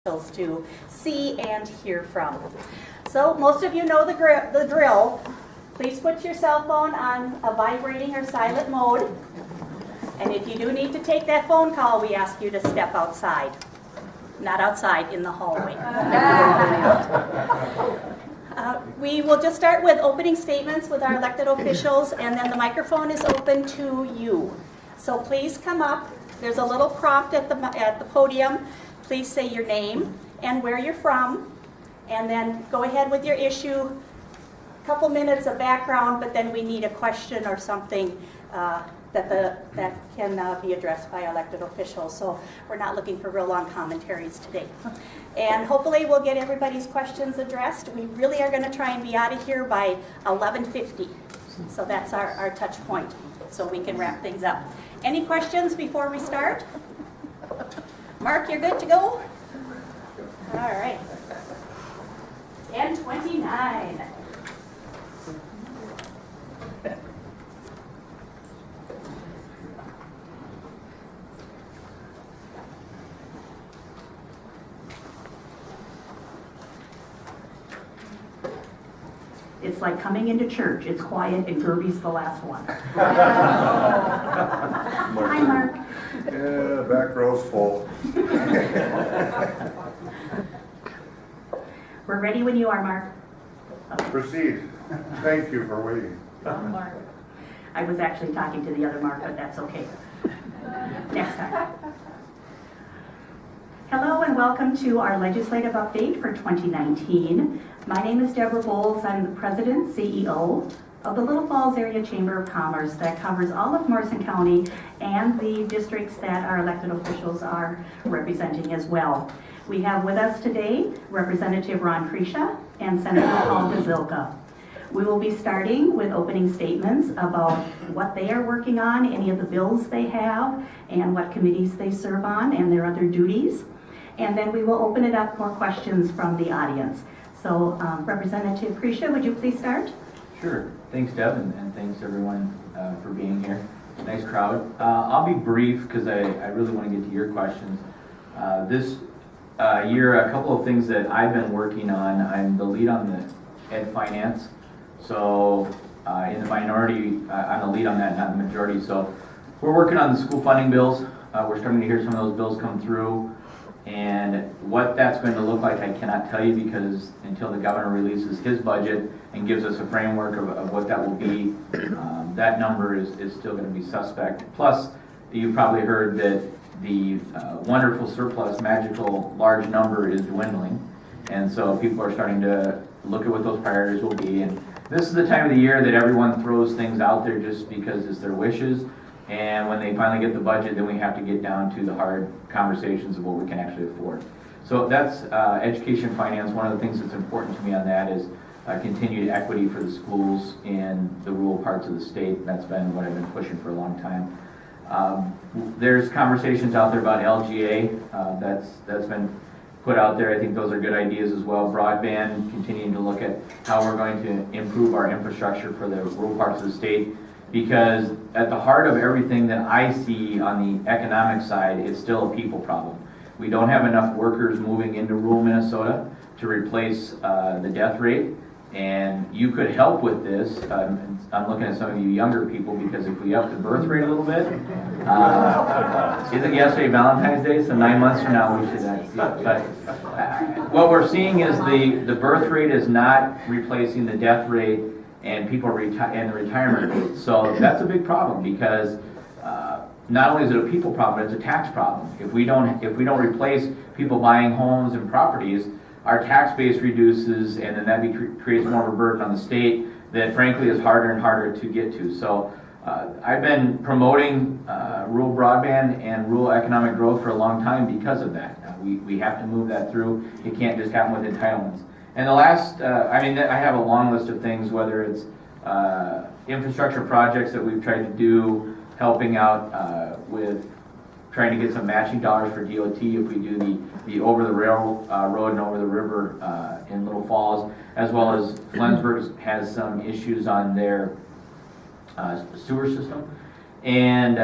to see and hear from. So most of you know the drill. Please put your cell phone on a vibrating or silent mode. And if you do need to take that phone call, we ask you to step outside. Not outside, in the hallway. We will just start with opening statements with our elected officials, and then the microphone is open to you. So please come up. There's a little prompt at the podium. Please say your name and where you're from, and then go ahead with your issue. A couple minutes of background, but then we need a question or something that can be addressed by elected officials. So we're not looking for real long commentaries today. And hopefully we'll get everybody's questions addressed. We really are going to try and be out of here by 11:50. So that's our touch point, so we can wrap things up. Any questions before we start? Mark, you're good to go? All right. 10:29. It's like coming into church. It's quiet and Gerby's the last one. Hi, Mark. Yeah, back row's full. We're ready when you are, Mark. Proceed. Thank you for waiting. Mark. I was actually talking to the other Mark, but that's okay. Next time. Hello and welcome to our legislative update for 2019. My name is Deborah Bowles. I'm the President, CEO of the Little Falls Area Chamber of Commerce that covers all of Morrison County and the districts that our elected officials are representing as well. We have with us today Representative Ron Kresha and Senator Paul Gazelka. We will be starting with opening statements about what they are working on, any of the bills they have, and what committees they serve on, and their other duties. And then we will open it up for questions from the audience. So Representative Kresha, would you please start? Sure. Thanks, Deb, and thanks everyone for being here. Nice crowd. I'll be brief because I really want to get to your questions. This year, a couple of things that I've been working on. I'm the lead on the Ed Finance. So in the minority, I'm the lead on that, not the majority. So we're working on the school funding bills. We're starting to hear some of those bills come through. And what that's going to look like, I cannot tell you because until the governor releases his budget and gives us a framework of what that will be, that number is still going to be suspect. Plus, you probably heard that the wonderful surplus, magical large number is dwindling. And so people are starting to look at what those priorities will be. And this is the time of the year that everyone throws things out there just because it's their wishes. And when they finally get the budget, then we have to get down to the hard conversations of what we can actually afford. So that's education finance. One of the things that's important to me on that is continued equity for the schools in the rural parts of the state. That's been what I've been pushing for a long time. There's conversations out there about LGA. That's been put out there. I think those are good ideas as well. Broadband, continuing to look at how we're going to improve our infrastructure for the rural parts of the state. Because at the heart of everything that I see on the economic side, it's still a people problem. We don't have enough workers moving into rural Minnesota to replace the death rate. And you could help with this. I'm looking at some of you younger people because if we up the birth rate a little bit, isn't yesterday Valentine's Day? So 9 months from now we should see it. But what we're seeing is the birth rate is not replacing the death rate and people and the retirement rate. So that's a big problem because not only is it a people problem, but it's a tax problem. If we don't replace people buying homes and properties, our tax base reduces, and then that creates more of a burden on the state that frankly is harder and harder to get to. So I've been promoting rural broadband and rural economic growth for a long time because of that. We have to move that through. It can't just happen with entitlements. And the last, I have a long list of things, whether it's infrastructure projects that we've tried to do, helping out with trying to get some matching dollars for DOT if we do the over the railroad and over the river in Little Falls, as well as Flensburg has some issues on their sewer system. And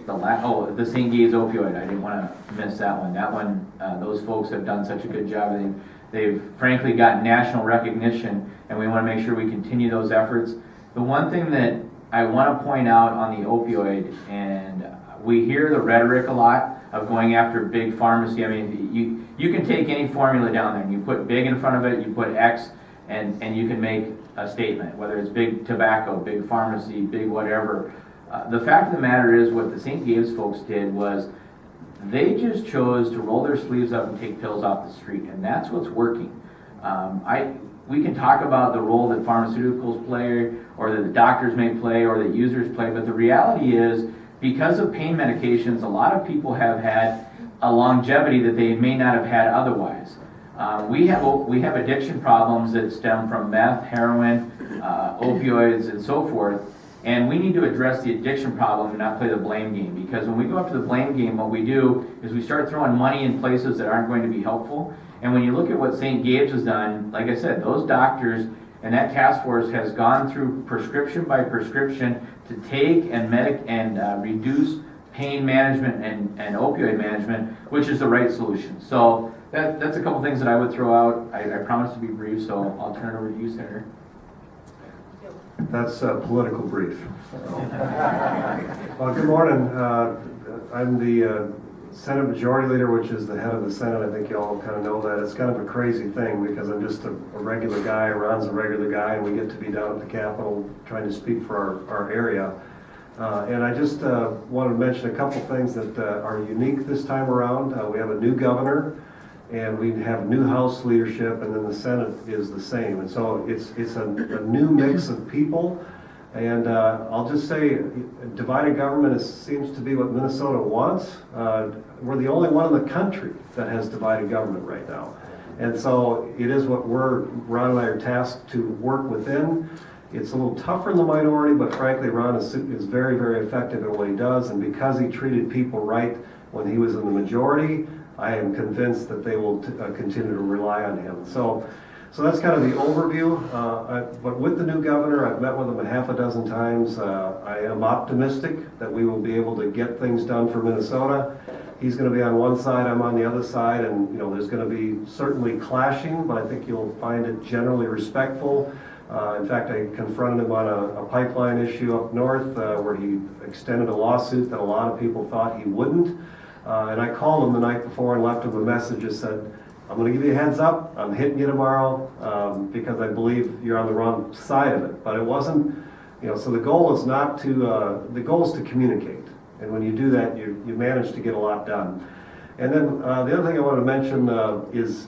the St. Gabe's opioid, I didn't want to miss that one. That one, those folks have done such a good job. They've frankly got national recognition, and we want to make sure we continue those efforts. The one thing that I want to point out on the opioid, and we hear the rhetoric a lot of going after big pharmacy. I mean, you can take any formula down there and you put big in front of it, you put X, and you can make a statement, whether it's big tobacco, big pharmacy, big whatever. The fact of the matter is what the St. Gabe's folks did was they just chose to roll their sleeves up and take pills off the street, and that's what's working. We can talk about the role that pharmaceuticals play, or that the doctors may play, or that users play, but the reality is, because of pain medications, a lot of people have had a longevity that they may not have had otherwise. We have addiction problems that stem from meth, heroin, opioids, and so forth. And we need to address the addiction problem and not play the blame game. Because when we go after the blame game, what we do is we start throwing money in places that aren't going to be helpful. And when you look at what St. Gabe's has done, like I said, those doctors and that task force has gone through prescription by prescription to take and reduce pain management and opioid management, which is the right solution. So that's a couple things that I would throw out. I promise to be brief, so I'll turn it over to you, Senator. That's a political brief. Well, good morning. I'm the Senate Majority Leader, which is the head of the Senate. I think you all kind of know that. It's kind of a crazy thing because I'm just a regular guy. Ron's a regular guy, and we get to be down at the Capitol trying to speak for our area. And I just wanted to mention a couple things that are unique this time around. We have a new governor, and we have new House leadership, and then the Senate is the same. And so it's a new mix of people. And I'll just say, divided government seems to be what Minnesota wants. We're the only one in the country that has divided government right now. And so it is what Ron and I are tasked to work within. It's a little tougher in the minority, but frankly, Ron is very, very effective at what he does. And because he treated people right when he was in the majority, I am convinced that they will continue to rely on him. So that's kind of the overview. But with the new governor, I've met with him a half a dozen times. I am optimistic that we will be able to get things done for Minnesota. He's going to be on one side, I'm on the other side, and there's going to be certainly clashing, but I think you'll find it generally respectful. In fact, I confronted him on a pipeline issue up north where he extended a lawsuit that a lot of people thought he wouldn't. And I called him the night before and left him a message that said, I'm going to give you a heads up, I'm hitting you tomorrow because I believe you're on the wrong side of it. But it wasn't, so the goal is the goal is to communicate. And when you do that, you manage to get a lot done. And then the other thing I want to mention is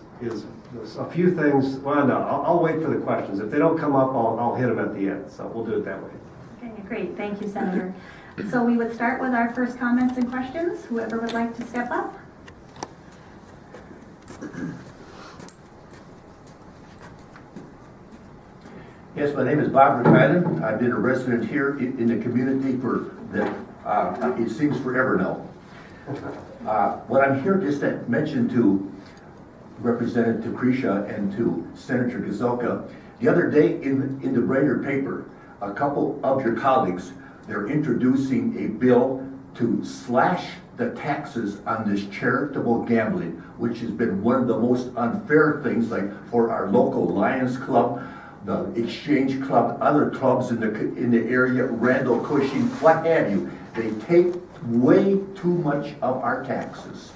a few things. Well, no, I'll wait for the questions. If they don't come up, I'll hit them at the end. So we'll do it that way. Okay, great. Thank you, Senator. So we would start with our first comments and questions. Whoever would like to step up. Yes, my name is Bob Rakainen. I've been a resident here in the community for it seems forever now. What I'm here just to mention to Representative Kresha and to Senator Gazelka, the other day in the Brainerd paper, a couple of your colleagues, they're introducing a bill to slash the taxes on this charitable gambling, which has been one of the most unfair things, like for our local Lions Club, the Exchange Club, other clubs in the area, Randall, Cushing, what have you. They take way too much of our taxes.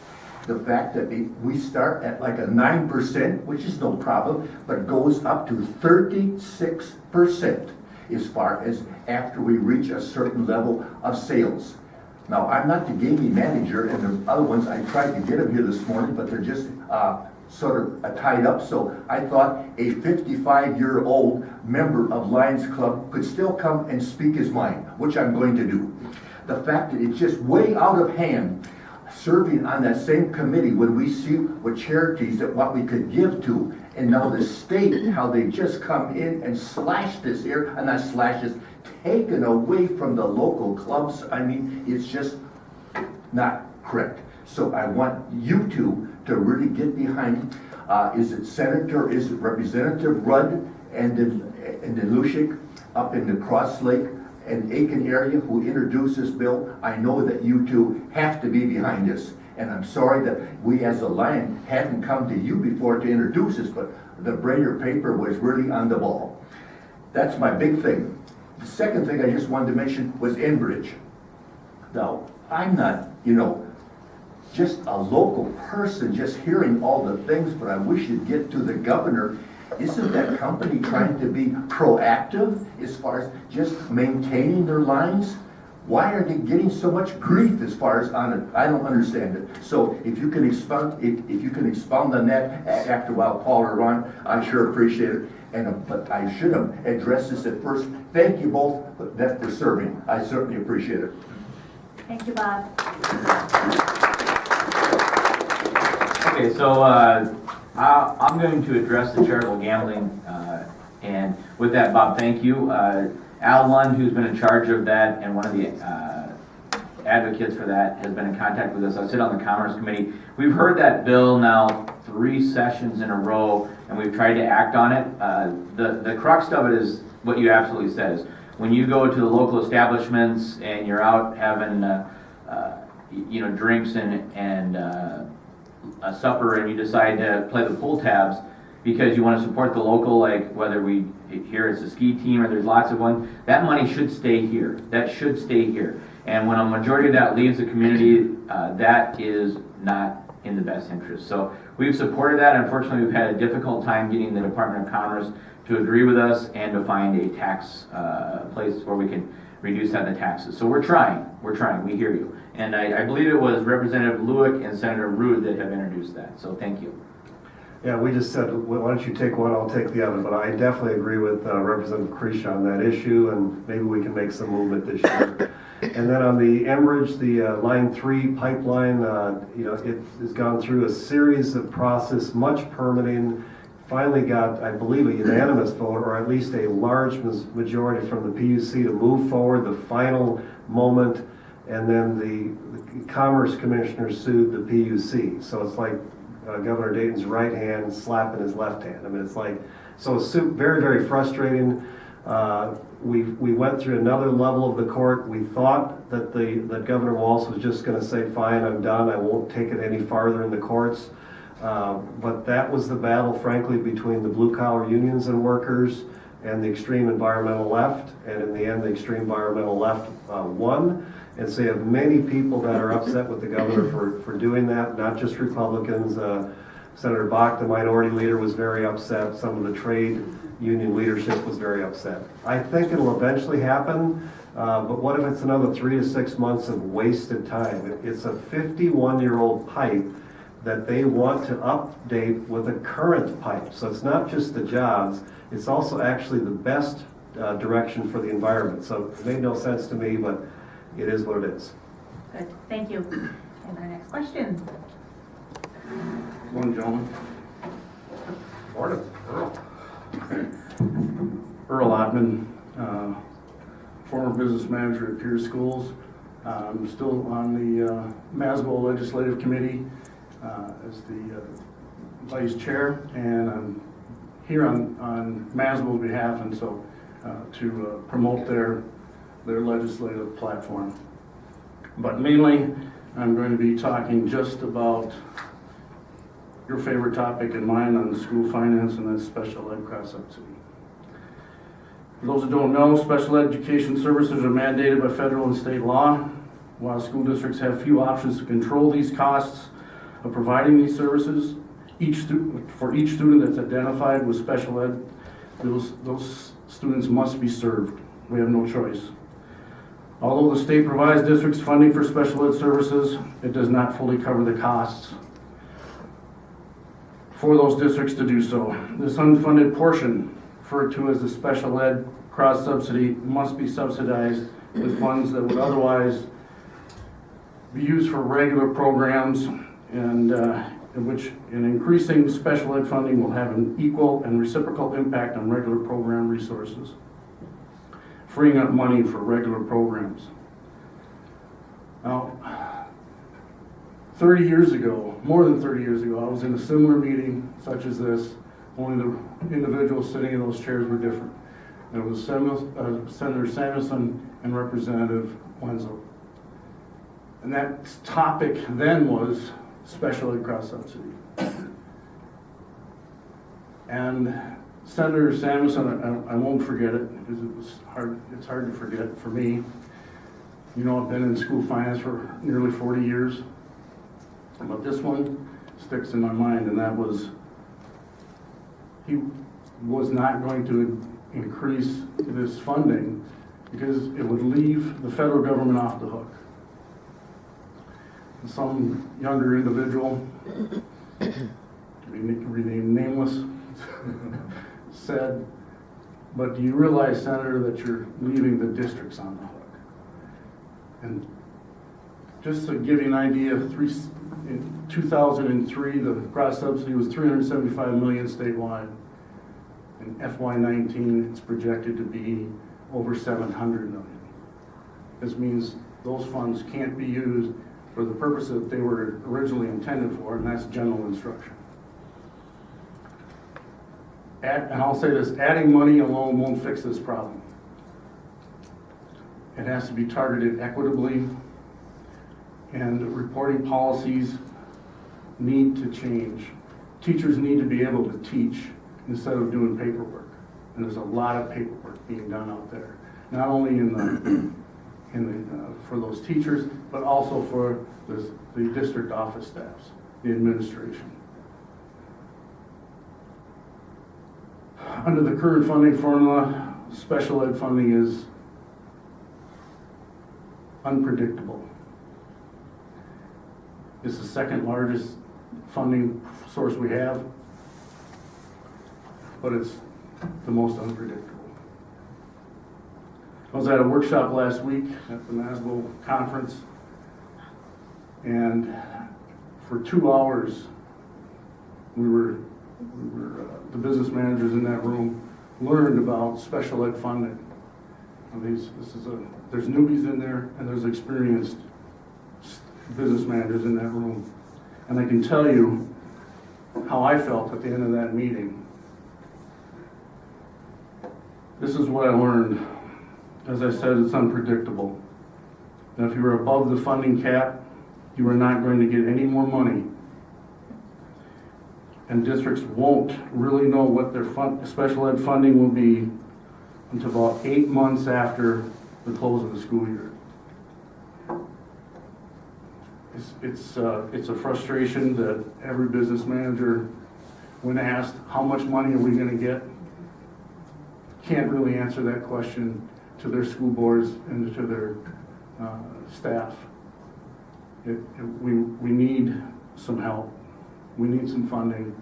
The fact that we start at like a 9%, which is no problem, but goes up to 36% as far as after we reach a certain level of sales. Now, I'm not the gaming manager, and the other ones, I tried to get them here this morning, but they're just sort of tied up. So I thought a 55-year-old member of Lions Club could still come and speak his mind, which I'm going to do. The fact that it's just way out of hand, serving on that same committee when we see what charities that what we could give to, and now the state, how they just come in and slash this here, and not slash this, taken away from the local clubs. I mean, it's just not correct. So I want you two to really get behind it. Is it Representative Rudd and then Lushik up in the Cross Lake and Aiken area who introduced this bill, I know that you two have to be behind this. And I'm sorry that we as a line hadn't come to you before to introduce this, but the Brainerd paper was really on the ball. That's my big thing. The second thing I just wanted to mention was Enbridge. Now, I'm not, just a local person, just hearing all the things, but I wish you'd get to the governor. Isn't that company trying to be proactive as far as just maintaining their lines? Why are they getting so much grief as far as on it? I don't understand it. So if you can expound, if you can expound on that after a while, Paul or Ron, I sure appreciate it. But I should have addressed this at first. Thank you both for serving. I certainly appreciate it. Thank you, Bob. Okay, so I'm going to address the charitable gambling, and with that, Bob, thank you. Al Lund, who's been in charge of that and one of the advocates for that, has been in contact with us. I sit on the Commerce Committee. We've heard that bill now 3 sessions in a row, and we've tried to act on it. The crux of it is what you absolutely said. Is when you go to the local establishments and you're out having drinks and a supper, and you decide to play the pull tabs because you want to support the local, like whether here it's a ski team or there's lots of ones, that money should stay here. That should stay here. And when a majority of that leaves the community, that is not in the best interest. So we've supported that. Unfortunately, we've had a difficult time getting the Department of Commerce to agree with us and to find a tax place where we can reduce on the taxes. So we're trying, we hear you. And I believe it was Representative Lewick and Senator Rude that have introduced that, so thank you. Yeah, we just said, well, why don't you take one, I'll take the other, but I definitely agree with Representative Kresha on that issue, and maybe we can make some movement this year. And then on the Enbridge, the Line 3 pipeline, it has gone through a series of process, much permitting, finally got, I believe, a unanimous vote, or at least a large majority from the PUC to move forward the final moment, and then the Commerce Commissioner sued the PUC. So it's like Governor Dayton's right hand slapping his left hand. I mean, it's like, so it's very, very frustrating. We went through another level of the court. We thought that that Governor Walz was just going to say, fine, I'm done. I won't take it any farther in the courts. But that was the battle, frankly, between the blue-collar unions and workers and the extreme environmental left. And in the end, the extreme environmental left won. And so you have many people that are upset with the governor for doing that, not just Republicans. Senator Bach, the minority leader, was very upset. Some of the trade union leadership was very upset. I think it'll eventually happen, but what if it's another 3 to 6 months of wasted time? It's a 51-year-old pipe that they want to update with a current pipe. So it's not just the jobs, it's also actually the best direction for the environment. So it made no sense to me, but it is what it is. Good, thank you. And our next question. Morning, gentlemen. Morning, Earl. Earl Ottman, former business manager at Pierce Schools. I'm still on the Masville Legislative Committee as the vice chair, and I'm here on Masville's behalf, and so to promote their legislative platform. But mainly, I'm going to be talking just about your favorite topic and mine on school finance, and that's special ed cross subsidy. For those who don't know, special education services are mandated by federal and state law. While school districts have few options to control these costs of providing these services, for each student that's identified with special ed, those students must be served. We have no choice. Although the state provides districts funding for special ed services, it does not fully cover the costs for those districts to do so. This unfunded portion, referred to as the special ed cross subsidy, must be subsidized with funds that would otherwise be used for regular programs, and in which an increasing special ed funding will have an equal and reciprocal impact on regular program resources, freeing up money for regular programs. Now, 30 years ago, more than 30 years ago, I was in a similar meeting such as this, only the individuals sitting in those chairs were different. It was Senator Samuelson and Representative Hensel. And that topic then was special ed cross subsidy. And Senator Samuelson, I won't forget it because it's hard to forget for me. You know, I've been in school finance for nearly 40 years, but this one sticks in my mind, and that was, he was not going to increase this funding because it would leave the federal government off the hook. And some younger individual, to be renamed nameless, said, but do you realize, Senator, that you're leaving the districts on the hook? And just to give you an idea, in 2003, the cross subsidy was $375 million statewide. In FY19, it's projected to be over $700 million. This means those funds can't be used for the purpose that they were originally intended for, and that's general instruction. And I'll say this, adding money alone won't fix this problem. It has to be targeted equitably, and reporting policies need to change. Teachers need to be able to teach instead of doing paperwork. And there's a lot of paperwork being done out there, not only for those teachers, but also for the district office staffs, the administration. Under the current funding formula, special ed funding is unpredictable. It's the second largest funding source we have, but it's the most unpredictable. I was at a workshop last week at the Maslow conference, and for 2 hours, the business managers in that room learned about special ed funding. There's newbies in there, and there's experienced business managers in that room. And I can tell you how I felt at the end of that meeting. This is what I learned. As I said, it's unpredictable. And if you were above the funding cap, you were not going to get any more money. And districts won't really know what their special ed funding will be until about 8 months after the close of the school year. It's a frustration that every business manager, when asked how much money are we going to get, can't really answer that question to their school boards and to their staff. We need some help. We need some funding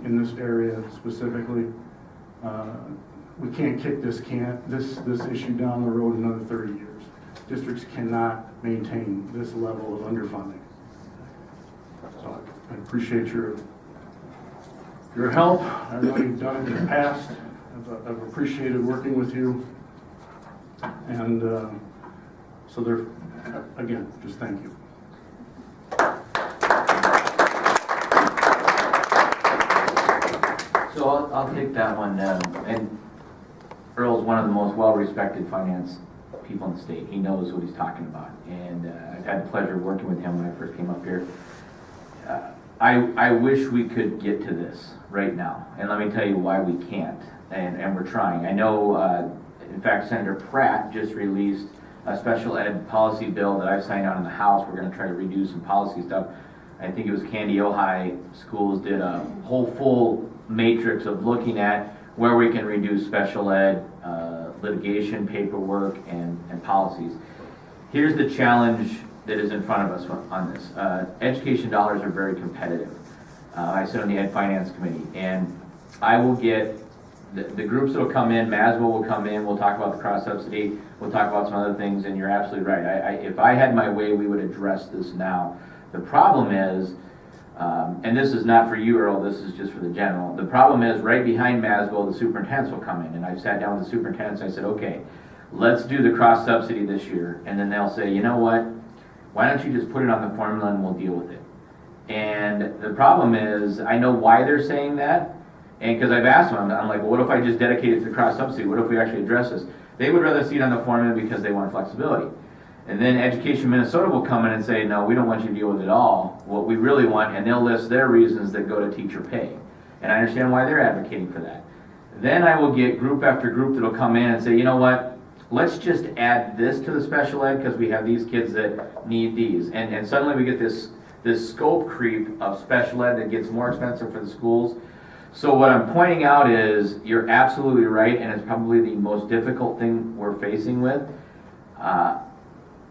in this area specifically. We can't kick this issue down the road another 30 years. Districts cannot maintain this level of underfunding. So I appreciate your help. I know you've done it in the past. I've appreciated working with you. And so again, just thank you. So I'll take that one. And Earl's one of the most well-respected finance people in the state. He knows what he's talking about. And I've had the pleasure of working with him when I first came up here. I wish we could get to this right now. And let me tell you why we can't. And we're trying. I know, in fact, Senator Pratt just released a special ed policy bill that I've signed on in the House. We're going to try to redo some policy stuff. I think it was Candy Ojai schools did a whole full matrix of looking at where we can reduce special ed, litigation, paperwork, and policies. Here's the challenge that is in front of us on this. Education dollars are very competitive. I sit on the Ed Finance Committee, and I will get the groups that will come in, Maslow will come in, we'll talk about the cross-subsidy, we'll talk about some other things, and you're absolutely right. If I had my way, we would address this now. The problem is, and this is not for you, Earl, this is just for the general. The problem is, right behind Maslow, the superintendents will come in, and I've sat down with the superintendents, and I said, okay, let's do the cross-subsidy this year, and then they'll say, you know what, why don't you just put it on the formula and we'll deal with it. And the problem is, I know why they're saying that, And because I've asked them, I'm like, well, what if I just dedicate it to cross-subsidy? What if we actually address this? They would rather see it on the formula because they want flexibility. And then Education Minnesota will come in and say, no, we don't want you to deal with it all. What we really want, and they'll list their reasons that go to teacher pay. And I understand why they're advocating for that. Then I will get group after group that'll come in and say, you know what, let's just add this to the special ed because we have these kids that need these. And suddenly we get this scope creep of special ed that gets more expensive for the schools. So what I'm pointing out is you're absolutely right, and it's probably the most difficult thing we're facing with.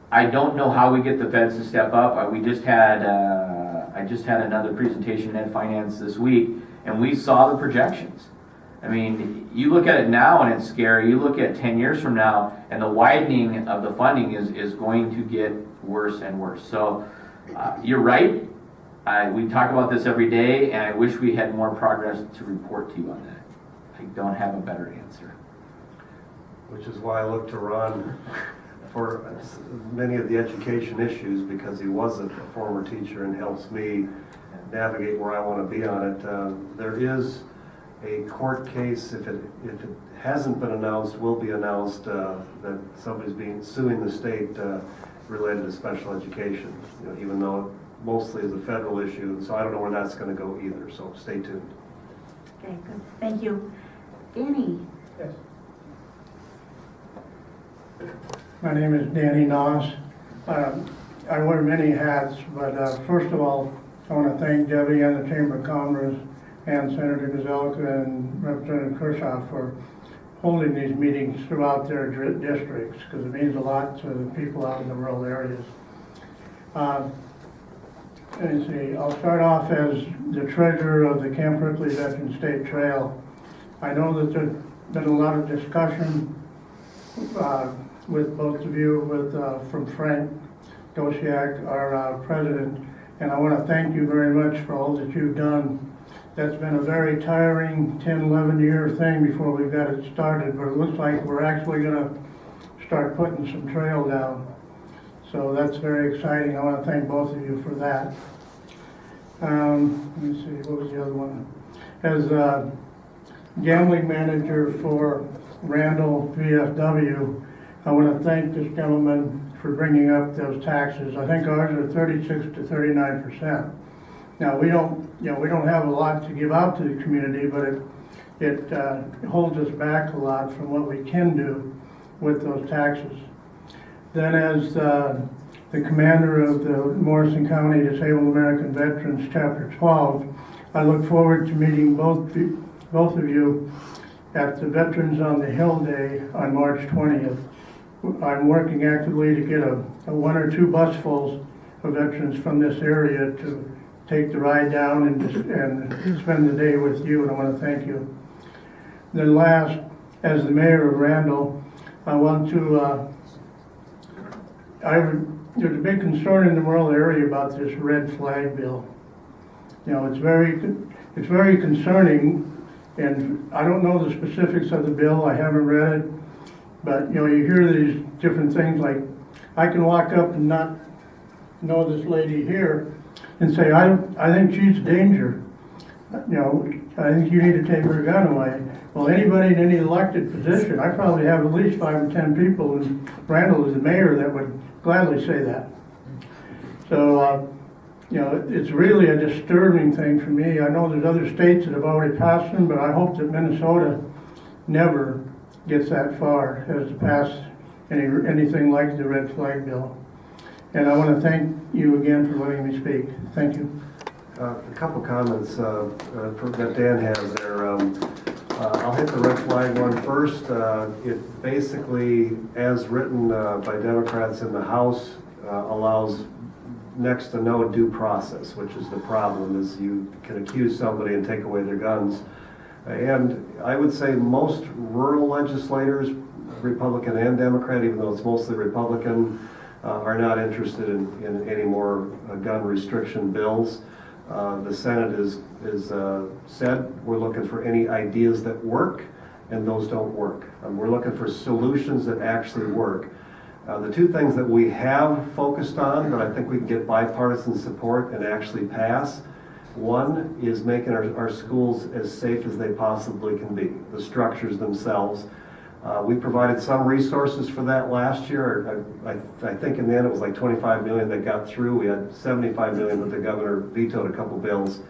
I don't know how we get the feds to step up. I just had another presentation in Ed Finance this week, and we saw the projections. I mean, you look at it now and it's scary. You look at 10 years from now, and the widening of the funding is going to get worse and worse. So you're right. We talk about this every day, and I wish we had more progress to report to you on that. I don't have a better answer. Which is why I look to Ron for many of the education issues, because he was a former teacher and helps me navigate where I want to be on it. There is a court case, if it hasn't been announced, will be announced, that somebody's suing the state related to special education, even though it mostly is a federal issue. So I don't know where that's going to go either, so stay tuned. Okay, good. Thank you. Danny? Yes. My name is Danny Noss. I wear many hats, but first of all, I want to thank Debbie and the Chamber of Commerce and Senator Gazelka and Representative Kresha for holding these meetings throughout their districts, because it means a lot to the people out in the rural areas. Let me see, I'll start off as the treasurer of the Camp Ripley Veteran State Trail. I know that there's been a lot of discussion with both of you, from Frank Dosiak, our president, and I want to thank you very much for all that you've done. That's been a very tiring 10, 11 year thing before we got it started, but it looks like we're actually going to start putting some trail down. So that's very exciting. I want to thank both of you for that. Let me see, what was the other one? As gambling manager for Randall VFW, I want to thank this gentleman for bringing up those taxes. I think ours are 36 to 39%. Now we don't have a lot to give out to the community, but it holds us back a lot from what we can do with those taxes. Then as the commander of the Morrison County Disabled American Veterans Chapter 12, I look forward to meeting both of you at the Veterans on the Hill Day on March 20th. I'm working actively to get a 1 or 2 busfuls of veterans from this area to take the ride down and spend the day with you, and I want to thank you. Then last, as the mayor of Randall, I want to, there's a big concern in the rural area about this red flag bill. It's very concerning, and I don't know the specifics of the bill. I haven't read it, but you hear these different things like, I can walk up and not know this lady here and say, I think she's a danger. I think you need to take her gun away. Well, anybody in any elected position, I probably have at least 5 or 10 people, and Randall is the mayor, that would gladly say that. So, it's really a disturbing thing for me. I know there's other states that have already passed them, but I hope that Minnesota never gets that far as to pass anything like the red flag bill. And I want to thank you again for letting me speak. Thank you. A couple comments that Dan has there. I'll hit the red flag one first. It basically, as written by Democrats in the House, allows next to no due process, which is the problem, is you can accuse somebody and take away their guns. And I would say most rural legislators, Republican and Democrat, even though it's mostly Republican, are not interested in any more gun restriction bills. The Senate is said we're looking for any ideas that work, and those don't work. We're looking for solutions that actually work. The 2 things that we have focused on, but I think we can get bipartisan support and actually pass, One is making our schools as safe as they possibly can be, the structures themselves. We provided some resources for that last year. I think in the end it was like 25 million that got through. We had 75 million, but the governor vetoed a couple bills.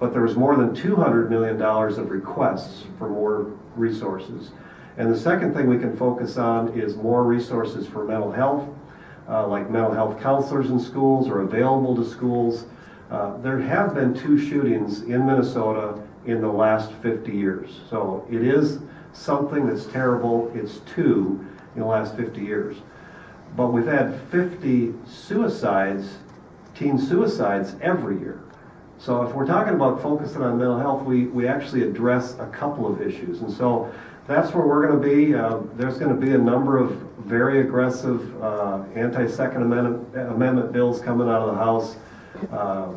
But there was more than $200 million of requests for more resources. And the second thing we can focus on is more resources for mental health, like mental health counselors in schools or available to schools. There have been 2 shootings in Minnesota in the last 50 years. So it is something that's terrible. It's 2 in the last 50 years. But we've had 50 suicides, teen suicides every year. So if we're talking about focusing on mental health, we actually address a couple of issues. And so that's where we're going to be. There's going to be a number of very aggressive anti-Second Amendment bills coming out of the House,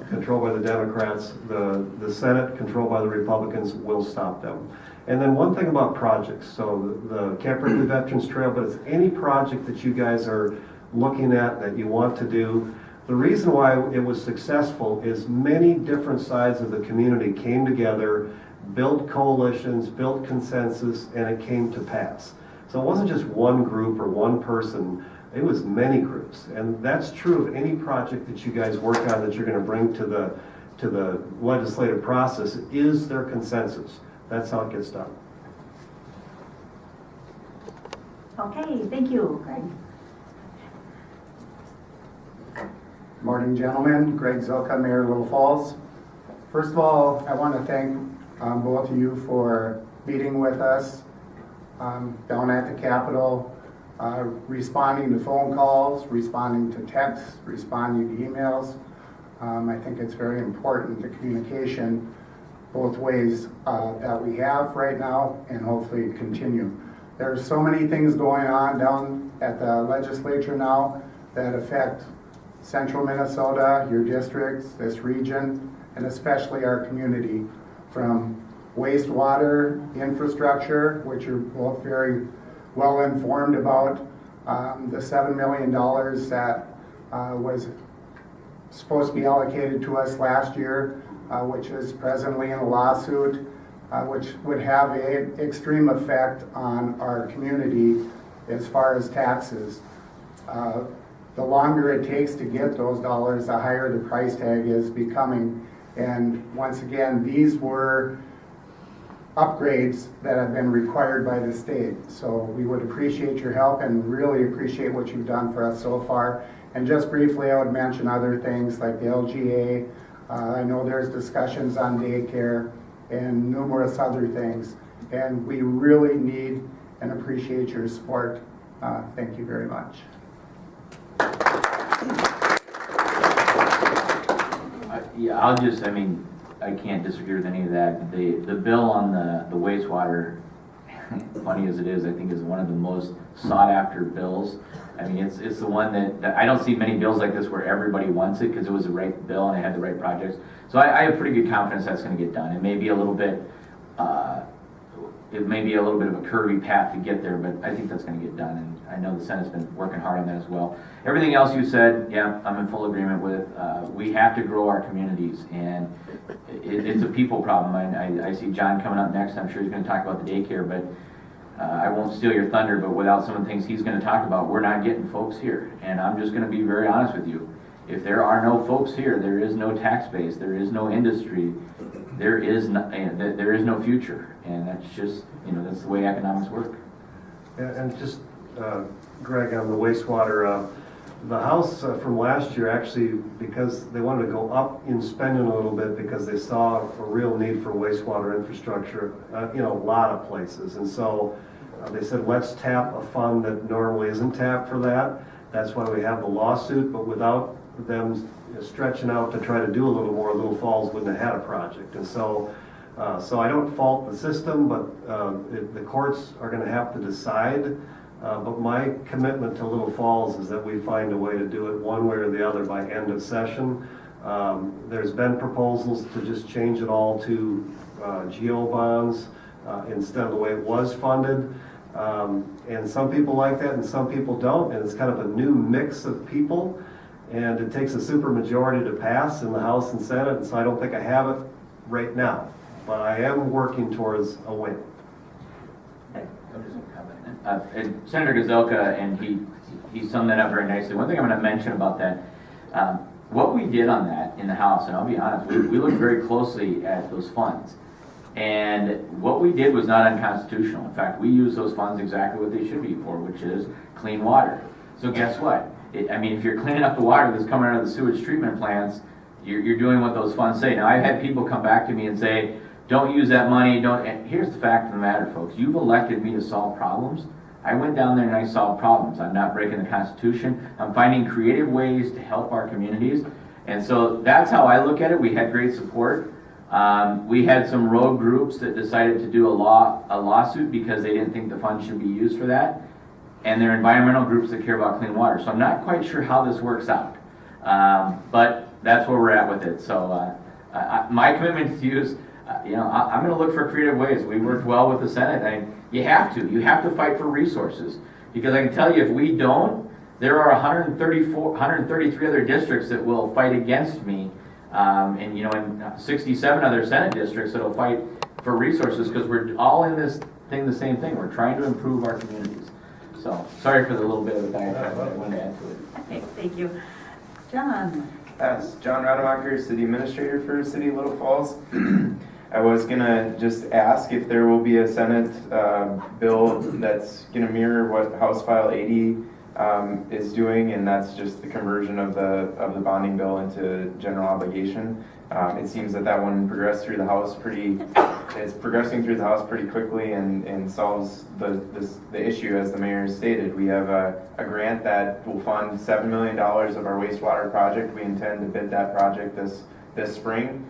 controlled by the Democrats. The Senate, controlled by the Republicans, will stop them. And then one thing about projects. So the Camp Wrigley Veterans Trail, but it's any project that you guys are looking at that you want to do. The reason why it was successful is many different sides of the community came together, built coalitions, built consensus, and it came to pass. So it wasn't just one group or one person, it was many groups. And that's true of any project that you guys work on that you're going to bring to the legislative process, is their consensus. That's how it gets done. Okay, thank you, Greg. Morning, gentlemen. Greg Zelka, Mayor of Little Falls. First of all, I want to thank both of you for meeting with us down at the Capitol, responding to phone calls, responding to texts, responding to emails. I think it's very important, the communication both ways that we have right now and hopefully continue. There's so many things going on down at the legislature now that affect central Minnesota, your districts, this region, and especially our community, from wastewater infrastructure, which you're both very well informed about, the $7 million that was supposed to be allocated to us last year, which is presently in a lawsuit, which would have an extreme effect on our community as far as taxes. The longer it takes to get those dollars, the higher the price tag is becoming. And once again, these were upgrades that have been required by the state. So we would appreciate your help and really appreciate what you've done for us so far. And just briefly, I would mention other things like the LGA. I know there's discussions on daycare and numerous other things. And we really need and appreciate your support. Thank you very much. Yeah, I can't disagree with any of that. The bill on the wastewater, funny as it is, I think is one of the most sought after bills. I mean, it's the one that I don't see many bills like this where everybody wants it because it was the right bill and it had the right projects. So I have pretty good confidence that's going to get done. It may be a little bit of a curvy path to get there, but I think that's going to get done. And I know the Senate's been working hard on that as well. Everything else you said, yeah, I'm in full agreement with. We have to grow our communities, and it's a people problem. I see John coming up next. I'm sure he's going to talk about the daycare, but I won't steal your thunder, but without some of the things he's going to talk about, we're not getting folks here. And I'm just going to be very honest with you. If there are no folks here, there is no tax base, there is no industry, there is no future. And that's just, that's the way economics work. Yeah, and just, Greg, on the wastewater, the House from last year actually, because they wanted to go up in spending a little bit because they saw a real need for wastewater infrastructure, a lot of places. And so they said, let's tap a fund that normally isn't tapped for that. That's why we have the lawsuit, but without them stretching out to try to do a little more, Little Falls wouldn't have had a project. And so I don't fault the system, but the courts are going to have to decide. But my commitment to Little Falls is that we find a way to do it one way or the other by end of session. There's been proposals to just change it all to GO bonds instead of the way it was funded. And some people like that and some people don't. And it's kind of a new mix of people. And it takes a supermajority to pass in the House and Senate, and so I don't think I have it right now. But I am working towards a win. And Senator Gazelka, and he summed that up very nicely. One thing I'm going to mention about that, what we did on that in the House, and I'll be honest, we looked very closely at those funds. And what we did was not unconstitutional. In fact, we used those funds exactly what they should be for, which is clean water. So guess what? If you're cleaning up the water that's coming out of the sewage treatment plants, you're doing what those funds say. Now, I've had people come back to me and say, don't use that money, and here's the fact of the matter, folks. You've elected me to solve problems. I went down there and I solved problems. I'm not breaking the Constitution. I'm finding creative ways to help our communities. And so that's how I look at it. We had great support. We had some rogue groups that decided to do a lawsuit because they didn't think the funds should be used for that. And they're environmental groups that care about clean water. So I'm not quite sure how this works out. But that's where we're at with it. So my commitment to you is, I'm going to look for creative ways. We worked well with the Senate. You have to fight for resources. Because I can tell you, if we don't, there are 133 other districts that will fight against me. And 67 other Senate districts that will fight for resources because we're all in this thing, the same thing. We're trying to improve our communities. So, sorry for the little bit of a diatribe that I wanted to add to it. Okay, thank you. John? Yes, John Rademacher, City Administrator for City of Little Falls. I was gonna just ask if there will be a Senate bill that's gonna mirror what House File 80 is doing, and that's just the conversion of the bonding bill into general obligation. It seems that one progressed through the House it's progressing through the House pretty quickly and solves the issue, as the mayor stated. We have a grant that will fund $7 million of our wastewater project. We intend to bid that project this spring.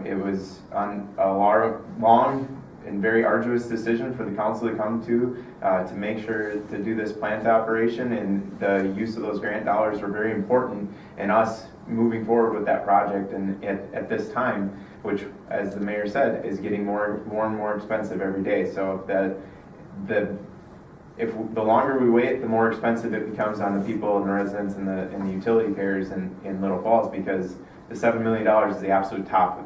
It was on a long and very arduous decision for the council to come to make sure to do this plant operation, and the use of those grant dollars were very important in us moving forward with that project. And at this time, which, as the mayor said, is getting more and more expensive every day. So if the longer we wait, the more expensive it becomes on the people and the residents and the utility payers in Little Falls, because the $7 million is the absolute cap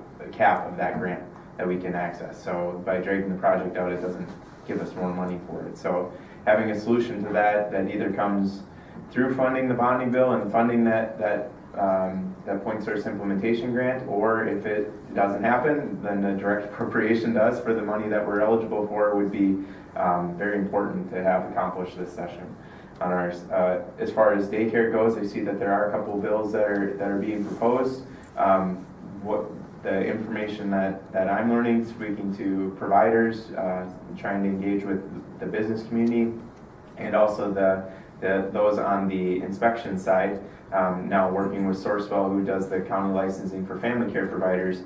of that grant that we can access. So by dragging the project out, it doesn't give us more money for it. So having a solution to that either comes through funding the bonding bill and funding that point source implementation grant, or if it doesn't happen, then the direct appropriation does for the money that we're eligible for would be very important to have accomplished this session. On ours, as far as daycare goes, I see that there are a couple of bills that are being proposed. What the information that I'm learning, speaking to providers, trying to engage with the business community, and also those on the inspection side, now working with Sourcewell, who does the county licensing for family care providers.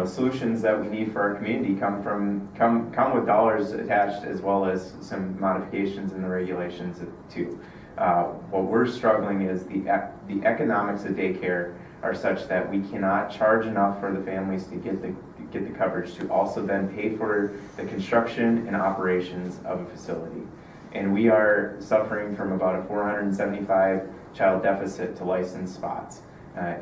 Solutions that we need for our community come with dollars attached, as well as some modifications in the regulations too. What we're struggling is the economics of daycare are such that we cannot charge enough for the families to get the coverage to also then pay for the construction and operations of a facility. And we are suffering from about a 475 child deficit to licensed spots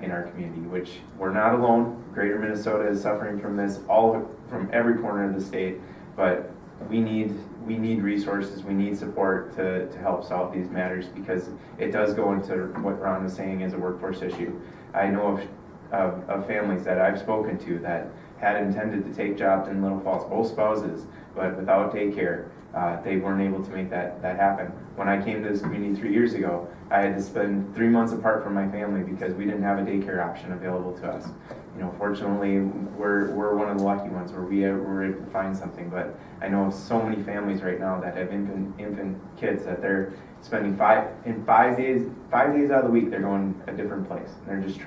in our community, which we're not alone. Greater Minnesota is suffering from this, from every corner of the state, but we need resources, we need support to help solve these matters, because it does go into what Ron was saying as a workforce issue. I know of families that I've spoken to that had intended to take jobs in Little Falls, both spouses, but without daycare, they weren't able to make that happen. When I came to this community 3 years ago, I had to spend 3 months apart from my family because we didn't have a daycare option available to us. Fortunately, we're one of the lucky ones where we were able to find something. But I know of so many families right now that have infant kids that they're spending 5 days out of the week, they're going a different place. They're just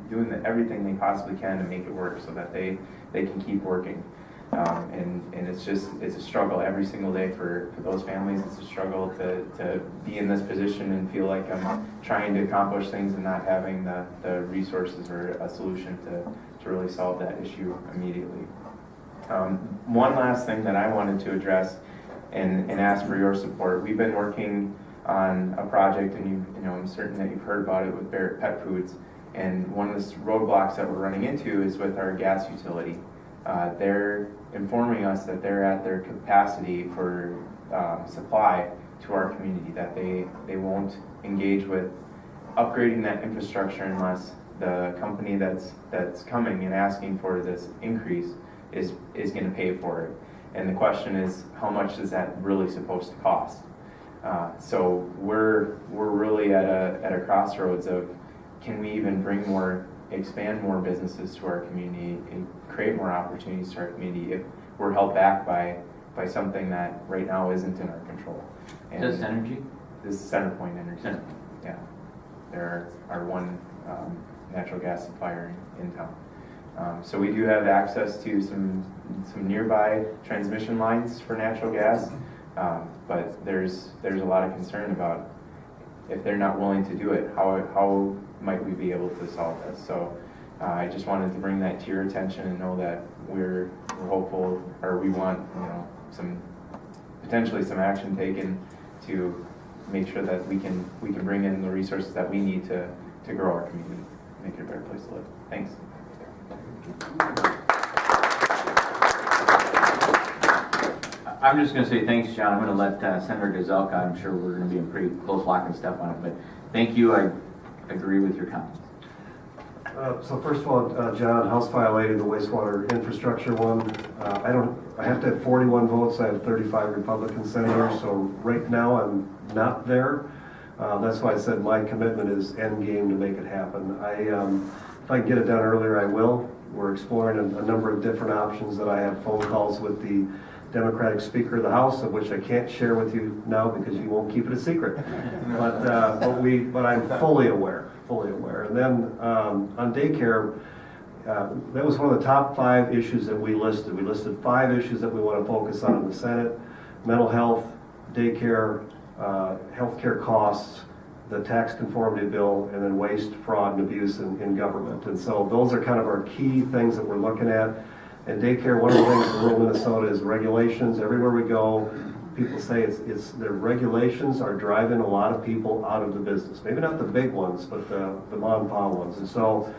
doing everything they possibly can to make it work so that they can keep working. And it's a struggle every single day for those families. It's a struggle to be in this position and feel like I'm trying to accomplish things and not having the resources or a solution to really solve that issue immediately. One last thing that I wanted to address and ask for your support. We've been working on a project, and you know, I'm certain that you've heard about it with Barrett Pet Foods. And one of the roadblocks that we're running into is with our gas utility. They're informing us that they're at their capacity for supply to our community, that they won't engage with upgrading that infrastructure unless the company that's coming and asking for this increase is going to pay for it. And the question is, how much is that really supposed to cost? So we're really at a crossroads of, can we even expand more businesses to our community and create more opportunities to our community if we're held back by something that right now isn't in our control. And Just energy? this is CenterPoint Energy. Center. Yeah, they're our one natural gas supplier in town. So we do have access to some nearby transmission lines for natural gas, but there's a lot of concern about if they're not willing to do it, how might we be able to solve this? So I just wanted to bring that to your attention and know that we're hopeful, or we want, you know, potentially some action taken to make sure that we can bring in the resources that we need to grow our community, make it a better place to live. Thanks. I'm just going to say thanks, John. I'm going to let Senator Gazelka, I'm sure we're going to be in pretty close lock and step on it, but thank you. I agree with your comments. So first of all, John, House File 80, the wastewater infrastructure one. I have to have 41 votes. I have 35 Republican senators, so right now I'm not there. That's why I said my commitment is end game to make it happen. If I can get it done earlier, I will. We're exploring a number of different options that I have phone calls with the Democratic Speaker of the House, of which I can't share with you now because you won't keep it a secret. But I'm fully aware. And then on daycare, that was one of the top 5 issues that we listed. We listed 5 issues that we want to focus on in the Senate: mental health, daycare, healthcare costs, the tax conformity bill, and then waste, fraud, and abuse in government. And so those are kind of our key things that we're looking at. And daycare, one of the things in rural Minnesota is regulations. Everywhere we go, people say the regulations are driving a lot of people out of the business. Maybe not the big ones, but the mom and pop ones. And so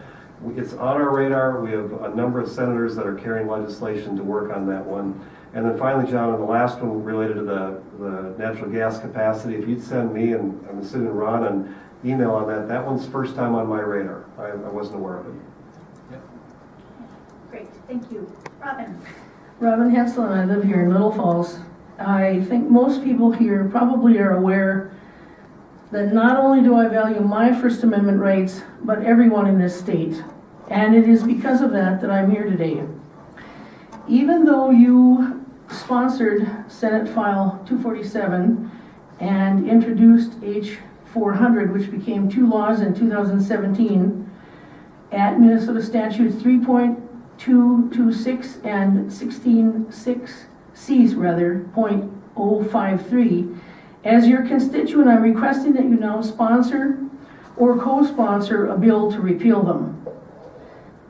it's on our radar. We have a number of senators that are carrying legislation to work on that one. And then finally, John, on the last one related to the natural gas capacity, if you'd send me, and I'm assuming Ron, an email on that one's first time on my radar. I wasn't aware of it. Great, thank you. Robin? Robin Hensel, and I live here in Little Falls. I think most people here probably are aware that not only do I value my First Amendment rights, but everyone in this state. And it is because of that I'm here today. Even though you sponsored Senate File 247 and introduced H400, which became 2 laws in 2017, at Minnesota Statutes 3.226 and 16.6Cs, .053. As your constituent, I'm requesting that you now sponsor or co-sponsor a bill to repeal them.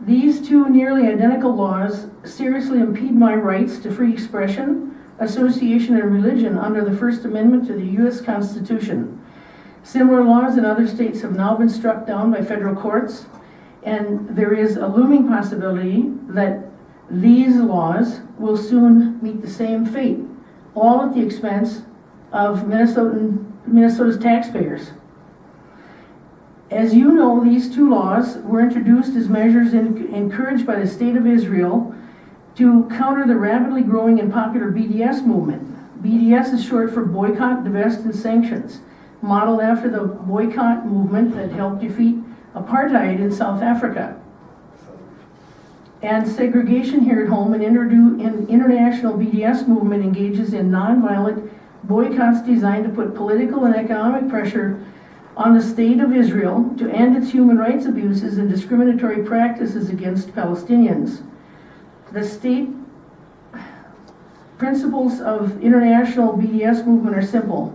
These 2 nearly identical laws seriously impede my rights to free expression, association, and religion under the First Amendment to the U.S. Constitution. Similar laws in other states have now been struck down by federal courts, and there is a looming possibility that these laws will soon meet the same fate, all at the expense of Minnesota's taxpayers. As you know, these 2 laws were introduced as measures encouraged by the State of Israel to counter the rapidly growing and popular BDS movement. BDS is short for Boycott, Divest, and Sanctions, modeled after the boycott movement that helped defeat apartheid in South Africa. And segregation here at home, an international BDS movement engages in nonviolent boycotts designed to put political and economic pressure on the State of Israel to end its human rights abuses and discriminatory practices against Palestinians. The state principles of international BDS movement are simple.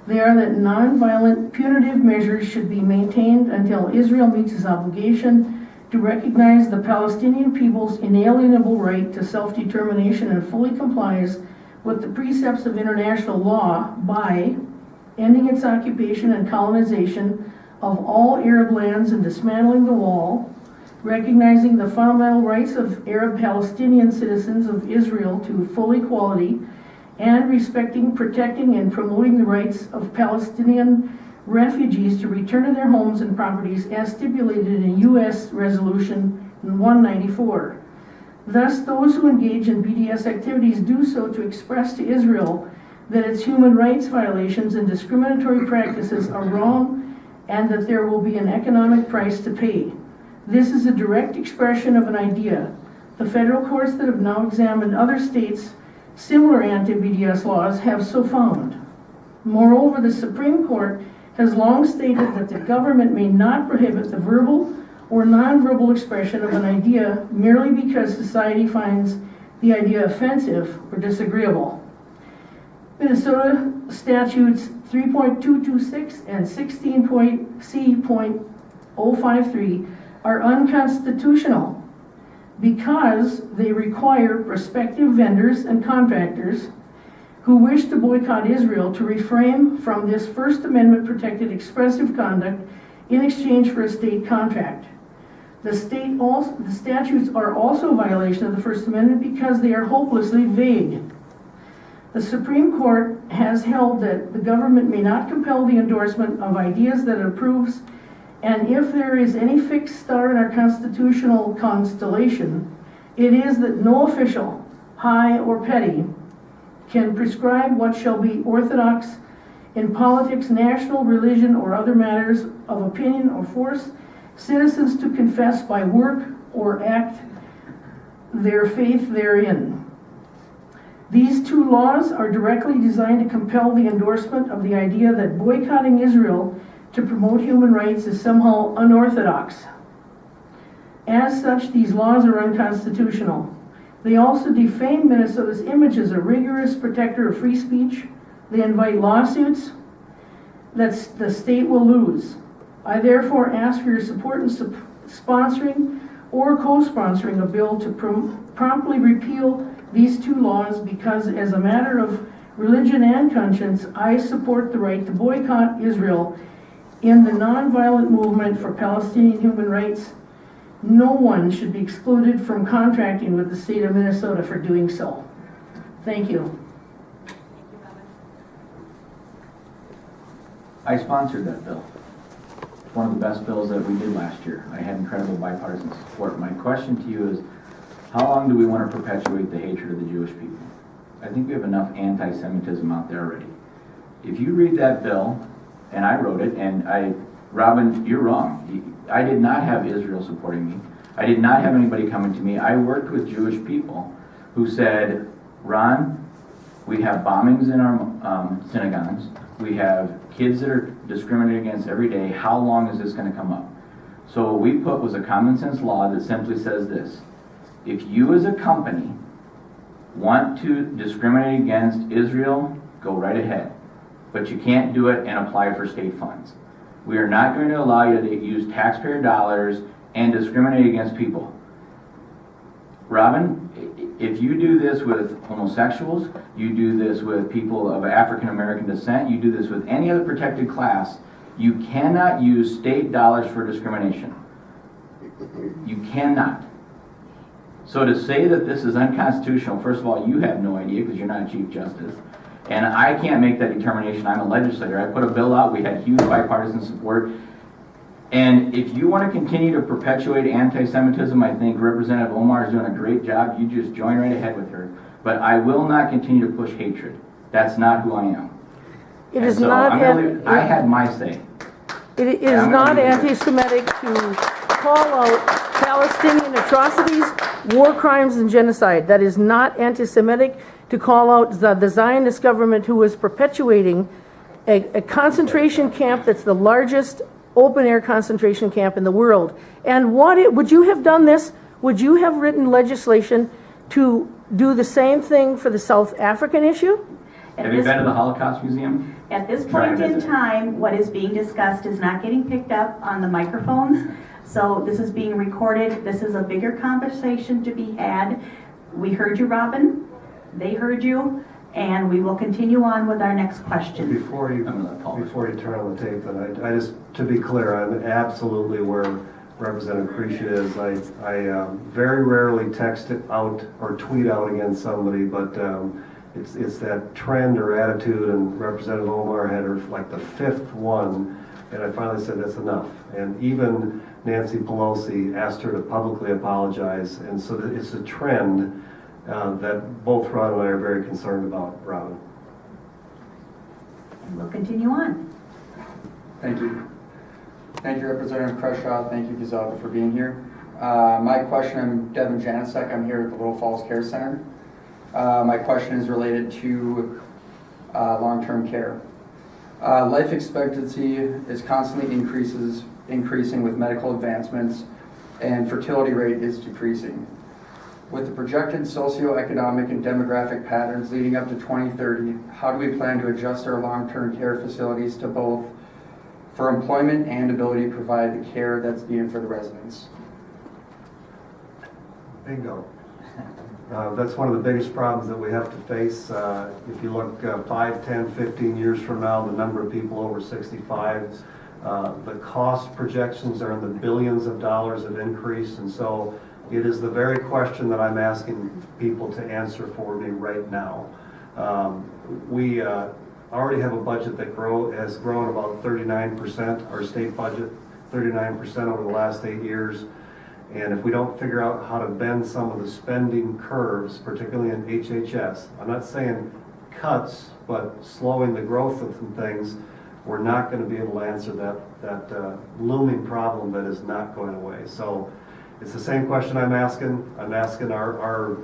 They are that nonviolent punitive measures should be maintained until Israel meets its obligation to recognize the Palestinian people's inalienable right to self-determination and fully complies with the precepts of international law by ending its occupation and colonization of all Arab lands and dismantling the wall, recognizing the fundamental rights of Arab Palestinian citizens of Israel to full equality, and respecting, protecting, and promoting the rights of Palestinian refugees to return to their homes and properties as stipulated in U.S. Resolution 194. Thus, those who engage in BDS activities do so to express to Israel that its human rights violations and discriminatory practices are wrong and that there will be an economic price to pay. This is a direct expression of an idea. The federal courts that have now examined other states' similar anti-BDS laws have so found. Moreover, the Supreme Court has long stated that the government may not prohibit the verbal or nonverbal expression of an idea merely because society finds the idea offensive or disagreeable. Minnesota statutes 3.226 and 16.c.053 are unconstitutional because they require prospective vendors and contractors who wish to boycott Israel to refrain from this First Amendment protected expressive conduct in exchange for a state contract. The statutes are also a violation of the First Amendment because they are hopelessly vague. The Supreme Court has held that the government may not compel the endorsement of ideas that it approves, and if there is any fixed star in our constitutional constellation, it is that no official, high or petty, can prescribe what shall be orthodox in politics, national, religion, or other matters of opinion, or force citizens to confess by work or act their faith therein. These two laws are directly designed to compel the endorsement of the idea that boycotting Israel to promote human rights is somehow unorthodox. As such, these laws are unconstitutional. They also defame Minnesota's image as a rigorous protector of free speech. They invite lawsuits that the state will lose. I therefore ask for your support in sponsoring or co-sponsoring a bill to promptly repeal these two laws because as a matter of religion and conscience, I support the right to boycott Israel in the nonviolent movement for Palestinian human rights. No one should be excluded from contracting with the state of Minnesota for doing so. Thank you. I sponsored that bill. One of the best bills that we did last year. I had incredible bipartisan support. My question to you is, how long do we want to perpetuate the hatred of the Jewish people? I think we have enough anti-Semitism out there already. If you read that bill, and I wrote it, and Robin, you're wrong. I did not have Israel supporting me. I did not have anybody coming to me. I worked with Jewish people who said, Ron, we have bombings in our synagogues. We have kids that are discriminated against every day. How long is this going to come up? So what we put was a common sense law that simply says this. If you as a company want to discriminate against Israel, go right ahead. But you can't do it and apply for state funds. We are not going to allow you to use taxpayer dollars and discriminate against people. Robin, if you do this with homosexuals, you do this with people of African American descent, you do this with any other protected class, you cannot use state dollars for discrimination. You cannot. So to say that this is unconstitutional, first of all, you have no idea because you're not a Chief Justice. And I can't make that determination. I'm a legislator. I put a bill out. We had huge bipartisan support. And if you want to continue to perpetuate anti-Semitism, I think Representative Omar is doing a great job. You just join right ahead with her. But I will not continue to push hatred. That's not who I am. It is not. I had my say. It is not anti-Semitic to call out Palestinian atrocities, war crimes, and genocide. That is not anti-Semitic to call out the Zionist government who is perpetuating a concentration camp that's the largest open-air concentration camp in the world. And would you have done this? Would you have written legislation to do the same thing for the South African issue? Have you been to the Holocaust Museum? At this point in time, what is being discussed is not getting picked up on the microphones. So this is being recorded. This is a bigger conversation to be had. We heard you, Robin. They heard you. And we will continue on with our next question. Before you I'm gonna let Paul turn on the tape, then I just, to be clear, I'm absolutely where Representative Kresha is. I very rarely text it out or tweet out against somebody, but it's that trend or attitude, and Representative Omar had her like the fifth one, and I finally said that's enough. And even Nancy Pelosi asked her to publicly apologize, and so it's a trend that both Ron and I are very concerned about, Robin. And we'll continue on. Thank you. Thank you, Representative Kresha. Thank you, Gazelka, for being here. My question, I'm Devin Janicek. I'm here at the Little Falls Care Center. My question is related to long-term care. Life expectancy is constantly increasing with medical advancements, and fertility rate is decreasing. With the projected socioeconomic and demographic patterns leading up to 2030, how do we plan to adjust our long-term care facilities to both for employment and ability to provide the care that's needed for the residents? Bingo. That's one of the biggest problems that we have to face. If you look 5, 10, 15 years from now, the number of people over 65, the cost projections are in the billions of dollars of increase, and so it is the very question that I'm asking people to answer for me right now. We already have a budget that has grown about 39%, our state budget, 39% over the last 8 years. And if we don't figure out how to bend some of the spending curves, particularly in HHS, I'm not saying cuts, but slowing the growth of some things, we're not going to be able to answer that looming problem that is not going away. So it's the same question I'm asking. I'm asking our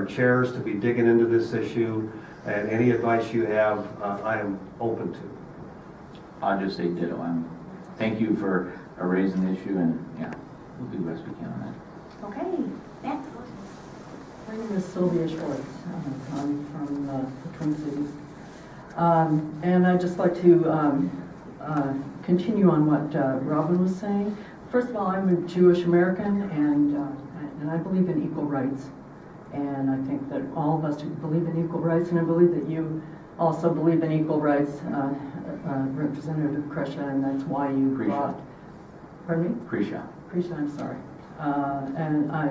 chairs to be digging into this issue, and any advice you have, I am open to. I'll just say ditto. Thank you for raising the issue, and yeah, we'll do the best we can on that. Okay, next. My name is Sylvia Schwartz. I'm from the Twin Cities. And I'd just like to continue on what Robin was saying. First of all, I'm a Jewish American, and I believe in equal rights. And I think that all of us believe in equal rights, and I believe that you also believe in equal rights, Representative Kresha, and that's why you brought... Pardon me? Kresha. Kresha, I'm sorry. And I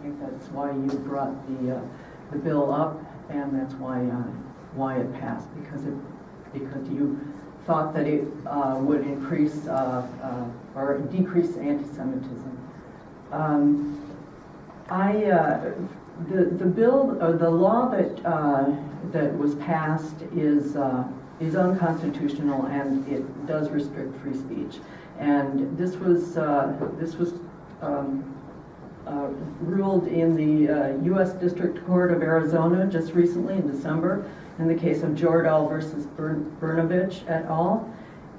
think that's why you brought the bill up, and that's why it passed, because you thought that it would increase or decrease anti-Semitism. The bill or the law that was passed is unconstitutional, and it does restrict free speech. And this was ruled in the U.S. District Court of Arizona just recently in December in the case of Jordal versus Brnovich et al.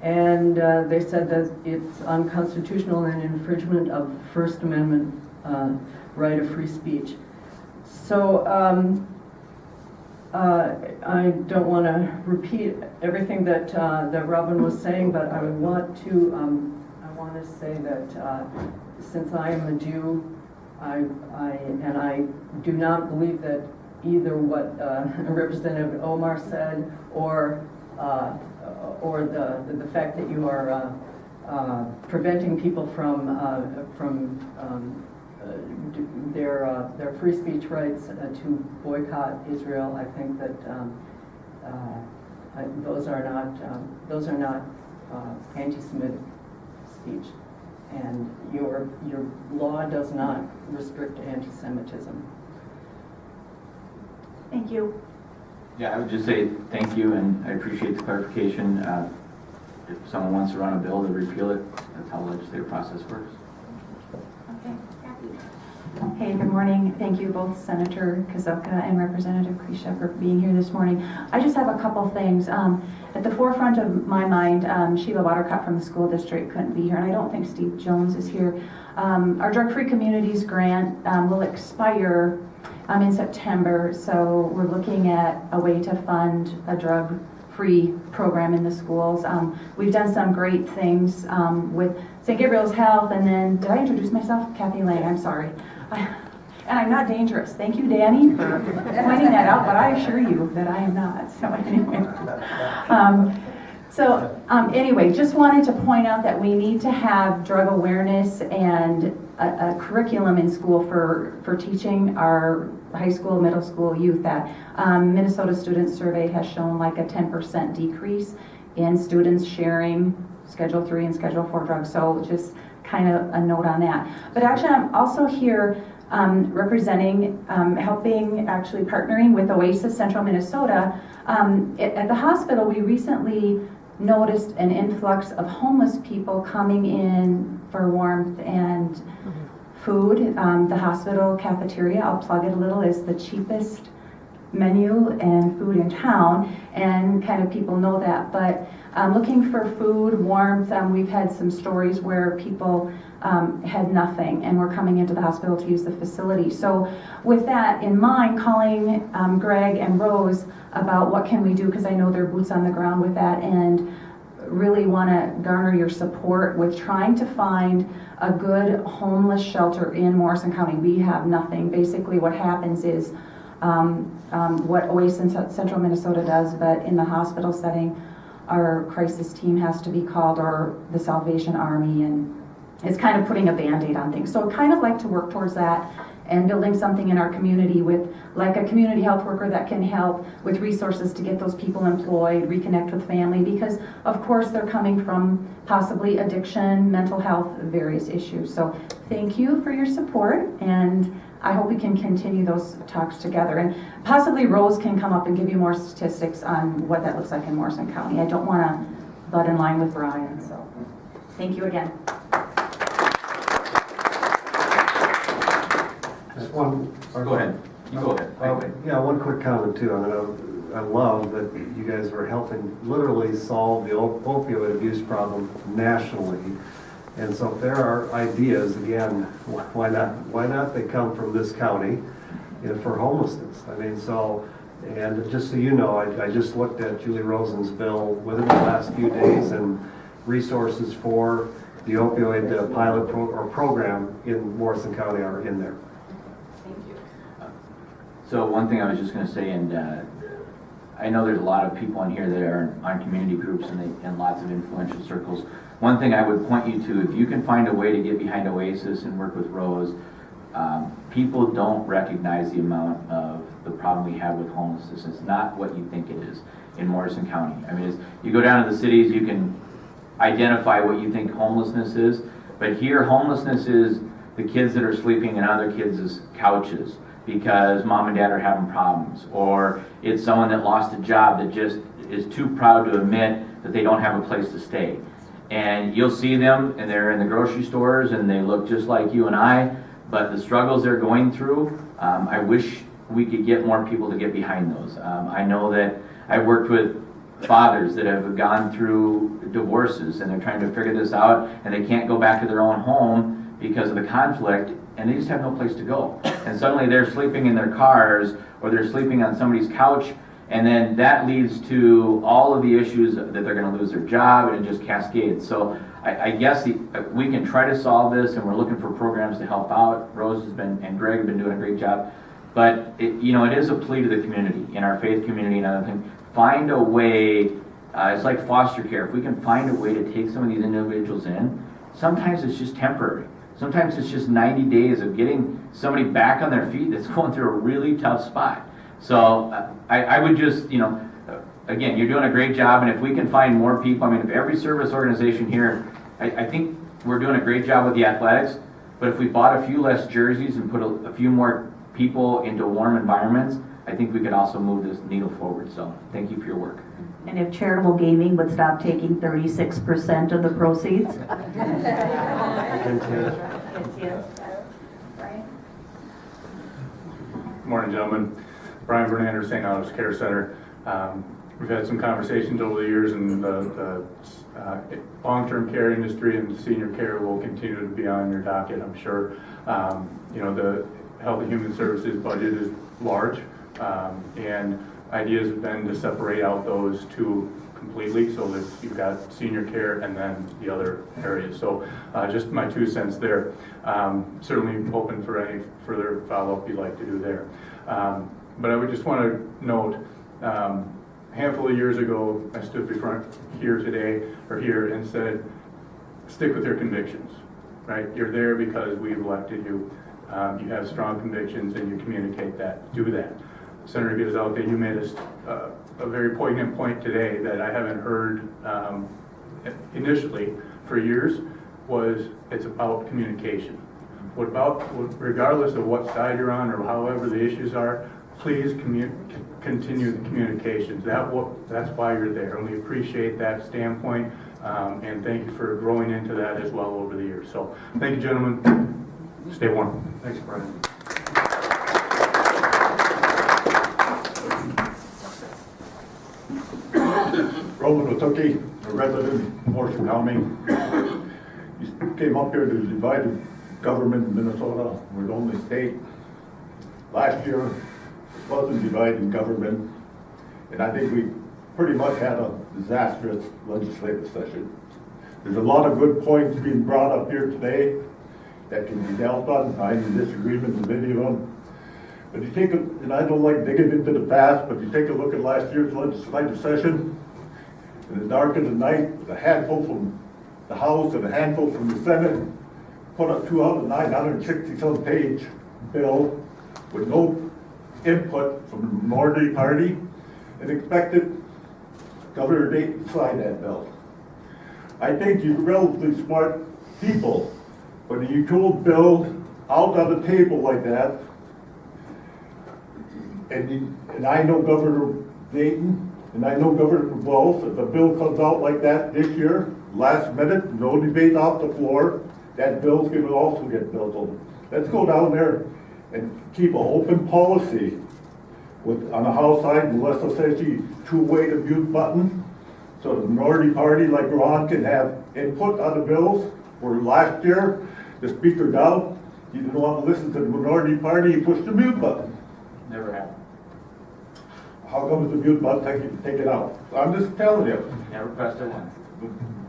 And they said that it's unconstitutional and an infringement of First Amendment right of free speech. So I don't want to repeat everything that Robin was saying, but I want to say that since I am a Jew, I do not believe that either what Representative Omar said or the fact that you are preventing people from their free speech rights to boycott Israel. I think that those are not anti-Semitic speech, and your law does not restrict anti-Semitism. Thank you. Yeah, I would just say thank you, and I appreciate the clarification. If someone wants to run a bill to repeal it, that's how the legislative process works. Okay, Kathy. Hey, good morning. Thank you both Senator Gazelka and Representative Kresha for being here this morning. I just have a couple things. At the forefront of my mind, Sheila Watercutt from the school district couldn't be here, and I don't think Steve Jones is here. Our Drug-Free Communities grant will expire in September, so we're looking at a way to fund a drug-free program in the schools. We've done some great things with St. Gabriel's Health, and then, did I introduce myself? Kathy Lang, I'm sorry. And I'm not dangerous. Thank you, Danny, for pointing that out, but I assure you that I am not. So anyway, just wanted to point out that we need to have drug awareness and a curriculum in school for teaching our high school, middle school youth that Minnesota Student Survey has shown like a 10% decrease in students sharing Schedule 3 and Schedule 4 drugs. So just kind of a note on that. But actually, I'm also here representing, helping, actually partnering with Oasis Central Minnesota. At the hospital, we recently noticed an influx of homeless people coming in for warmth and food. The hospital cafeteria, I'll plug it a little, is the cheapest menu and food in town, and kind of people know that. But looking for food, warmth, we've had some stories where people had nothing and were coming into the hospital to use the facility. So with that in mind, calling Greg and Rose about what can we do, because I know they're boots on the ground with that, and really want to garner your support with trying to find a good homeless shelter in Morrison County. We have nothing. Basically what happens is what Oasis Central Minnesota does, but in the hospital setting, our crisis team has to be called, or the Salvation Army, and it's kind of putting a Band-Aid on things. So I'd kind of like to work towards that and building something in our community with like a community health worker that can help with resources to get those people employed, reconnect with family, because of course they're coming from possibly addiction, mental health, various issues. So thank you for your support, and I hope we can continue those talks together. And possibly Rose can come up and give you more statistics on what that looks like in Morrison County. I don't want to butt in line with Brian, so thank you again. Just one. Go ahead. You go ahead. Yeah, one quick comment too. I love that you guys are helping literally solve the opioid abuse problem nationally. And so if there are ideas, again, why not they come from this county, for homelessness? I mean, so, and just so you know, I just looked at Julie Rosen's bill within the last few days, and resources for the opioid pilot program in Morrison County are in there. So one thing I was just going to say, and I know there's a lot of people in here that are on community groups and lots of influential circles. One thing I would point you to, if you can find a way to get behind Oasis and work with Rose, people don't recognize the amount of the problem we have with homelessness. It's not what you think it is in Morrison County. I mean, you go down to the cities, you can identify what you think homelessness is, but here homelessness is the kids that are sleeping in other kids' couches because mom and dad are having problems, or it's someone that lost a job that just is too proud to admit that they don't have a place to stay. And you'll see them, and they're in the grocery stores, and they look just like you and I, but the struggles they're going through, I wish we could get more people to get behind those. I know that I've worked with fathers that have gone through divorces, and they're trying to figure this out, and they can't go back to their own home because of the conflict, and they just have no place to go. And suddenly they're sleeping in their cars, or they're sleeping on somebody's couch, and then that leads to all of the issues that they're going to lose their job, and it just cascades. So I guess we can try to solve this, and we're looking for programs to help out. Rose has been, and Greg have been doing a great job. But it is a plea to the community, in our faith community and other things. Find a way, it's like foster care. If we can find a way to take some of these individuals in, sometimes it's just temporary. Sometimes it's just 90 days of getting somebody back on their feet that's going through a really tough spot. So I would just, again, you're doing a great job, and if we can find more people, I mean, if every service organization here, I think we're doing a great job with the athletics, but if we bought a few less jerseys and put a few more people into warm environments, I think we could also move this needle forward. So thank you for your work. And if charitable gaming would stop taking 36% of the proceeds? Morning, gentlemen. Brian Bernander, St. Augustine's Care Center. We've had some conversations over the years, and the long-term care industry and senior care will continue to be on your docket, I'm sure. The Health and Human Services budget is large, and ideas have been to separate out those two completely, so that you've got senior care and then the other areas. So just my 2 cents there. Certainly open for any further follow-up you'd like to do there. But I would just want to note, a handful of years ago, I stood before here today, or here, and said, stick with your convictions, right? You're there because we've elected you. You have strong convictions and you communicate that. Do that. Senator Gazelka, you made a very poignant point today that I haven't heard initially for years, was it's about communication. Regardless of what side you're on or however the issues are, please continue the communications. That's why you're there, and we appreciate that standpoint, and thank you for growing into that as well over the years. So thank you, gentlemen. Stay warm. Thanks, Brian. Roman Watuki, a resident of Morrison County. You came up here to divide government in Minnesota. We're the only state. Last year wasn't dividing government, and I think we pretty much had a disastrous legislative session. There's a lot of good points being brought up here today that can be dealt on. I'm in disagreement with many of them. But you take and I don't like digging into the past, but you take a look at last year's legislative session, in the dark of the night, a handful from the House and a handful from the Senate put up 960-some page bill with no input from the minority party and expected Governor Dayton to sign that bill. I think you're relatively smart people. When you told Bill out on the table like that, and I know Governor Dayton, and I know Governor Wells, if the bill comes out like that this year, last minute, no debate off the floor, that bill's going to also get built over. Let's go down there and keep an open policy on the House side, unless essentially two-way the mute button, so the minority party like Ron can have input on the bills. Where last year, the Speaker Dow, he didn't want to listen to the minority party, he pushed the mute button. Never happened. How come it's the mute button, take it out? So I'm just telling you. Never pressed it once.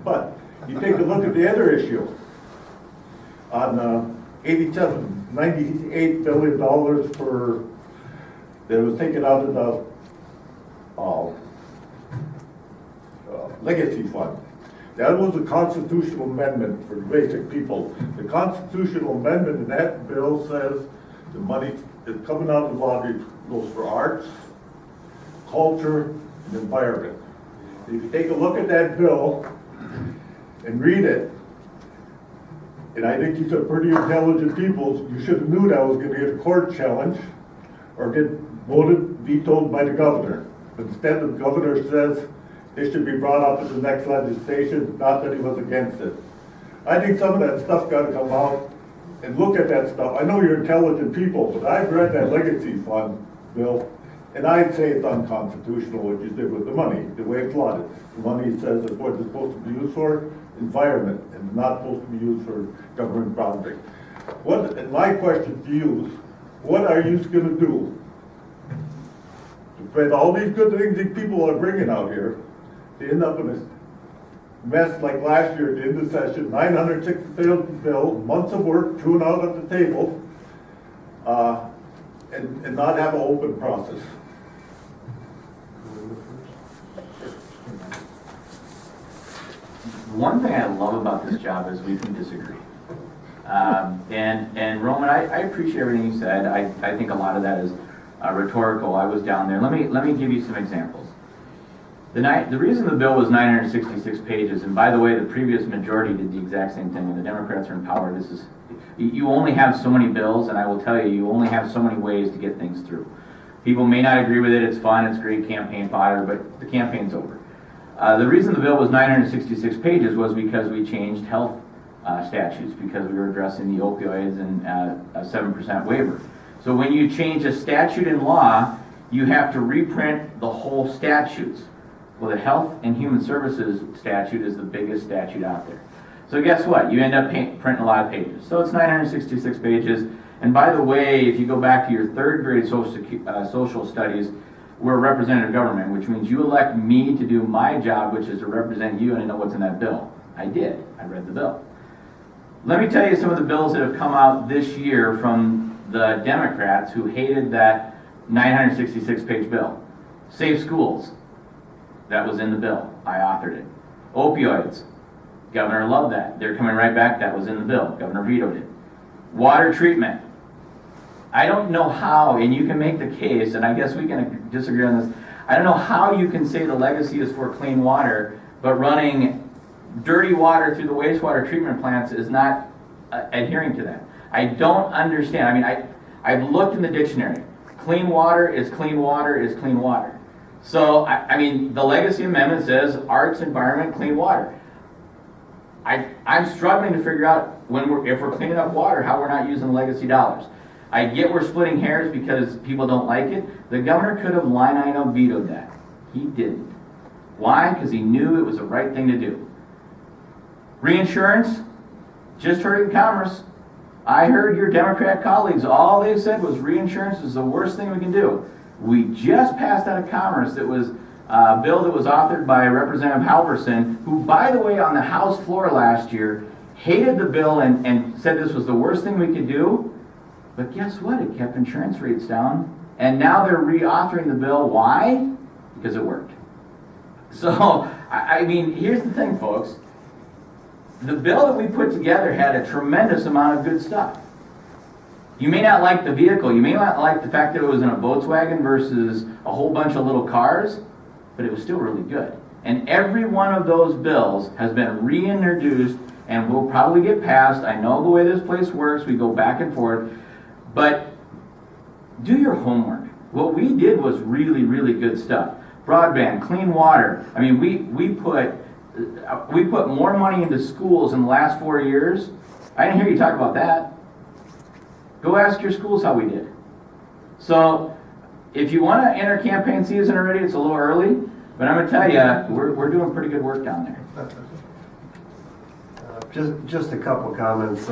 But you take a look at the other issue. On $98 billion for, that was taken out of the legacy fund. That was a constitutional amendment for the basic people. The constitutional amendment in that bill says the money that's coming out of the lottery goes for arts, culture, and environment. If you take a look at that bill and read it, and I think these are pretty intelligent people, you should have knew that was going to get a court challenge or get vetoed by the governor. Instead, the governor says it should be brought up at the next legislation, not that he was against it. I think some of that stuff got to come out and look at that stuff. I know you're intelligent people, but I've read that legacy fund bill, and I'd say it's unconstitutional what you did with the money, the way it's plotted. The money says it's what it's supposed to be used for, environment, and not supposed to be used for government projects. And my question to you is, what are you going to do to prevent all these good things these people are bringing out here to end up in a mess like last year at the end of the session, 960 bill, months of work, chewing out at the table, and not have an open process? One thing I love about this job is we can disagree. And Roman, I appreciate everything you said. I think a lot of that is rhetorical. I was down there. Let me give you some examples. The reason the bill was 966 pages, and by the way, the previous majority did the exact same thing. When the Democrats are in power, you only have so many bills, and I will tell you, you only have so many ways to get things through. People may not agree with it. It's fun. It's great campaign fodder, but the campaign's over. The reason the bill was 966 pages was because we changed health statutes, because we were addressing the opioids and a 7% waiver. So when you change a statute in law, you have to reprint the whole statutes. Well, the Health and Human Services statute is the biggest statute out there. So guess what? You end up printing a lot of pages. So it's 966 pages. And by the way, if you go back to your third grade social studies, we're a representative government, which means you elect me to do my job, which is to represent you and to know what's in that bill. I did. I read the bill. Let me tell you some of the bills that have come out this year from the Democrats who hated that 966-page bill. Safe schools. That was in the bill. I authored it. Opioids. Governor loved that. They're coming right back. That was in the bill. Governor vetoed it. Water treatment. I don't know how, and you can make the case, and I guess we can disagree on this. I don't know how you can say the legacy is for clean water, but running dirty water through the wastewater treatment plants is not adhering to that. I don't understand. I mean, I've looked in the dictionary. Clean water is clean water is clean water. So, I mean, the legacy amendment says arts, environment, clean water. I'm struggling to figure out if we're cleaning up water, how we're not using legacy dollars. I get we're splitting hairs because people don't like it. The governor could have line item vetoed that. He didn't. Why? Because he knew it was the right thing to do. Reinsurance, just heard it in Commerce. I heard your Democrat colleagues, all they said was reinsurance is the worst thing we can do. We just passed out of Commerce that was a bill that was authored by Representative Halverson, who, by the way, on the House floor last year, hated the bill and said this was the worst thing we could do. But guess what? It kept insurance rates down. And now they're reauthoring the bill. Why? Because it worked. So, I mean, here's the thing, folks. The bill that we put together had a tremendous amount of good stuff. You may not like the vehicle. You may not like the fact that it was in a Volkswagen versus a whole bunch of little cars, but it was still really good. And every one of those bills has been reintroduced and will probably get passed. I know the way this place works. We go back and forth. But do your homework. What we did was really, really good stuff. Broadband, clean water. I mean, we put more money into schools in the last 4 years. I didn't hear you talk about that. Go ask your schools how we did. So, if you want to enter campaign season already, it's a little early. But I'm going to tell you, we're doing pretty good work down there. Just a couple comments.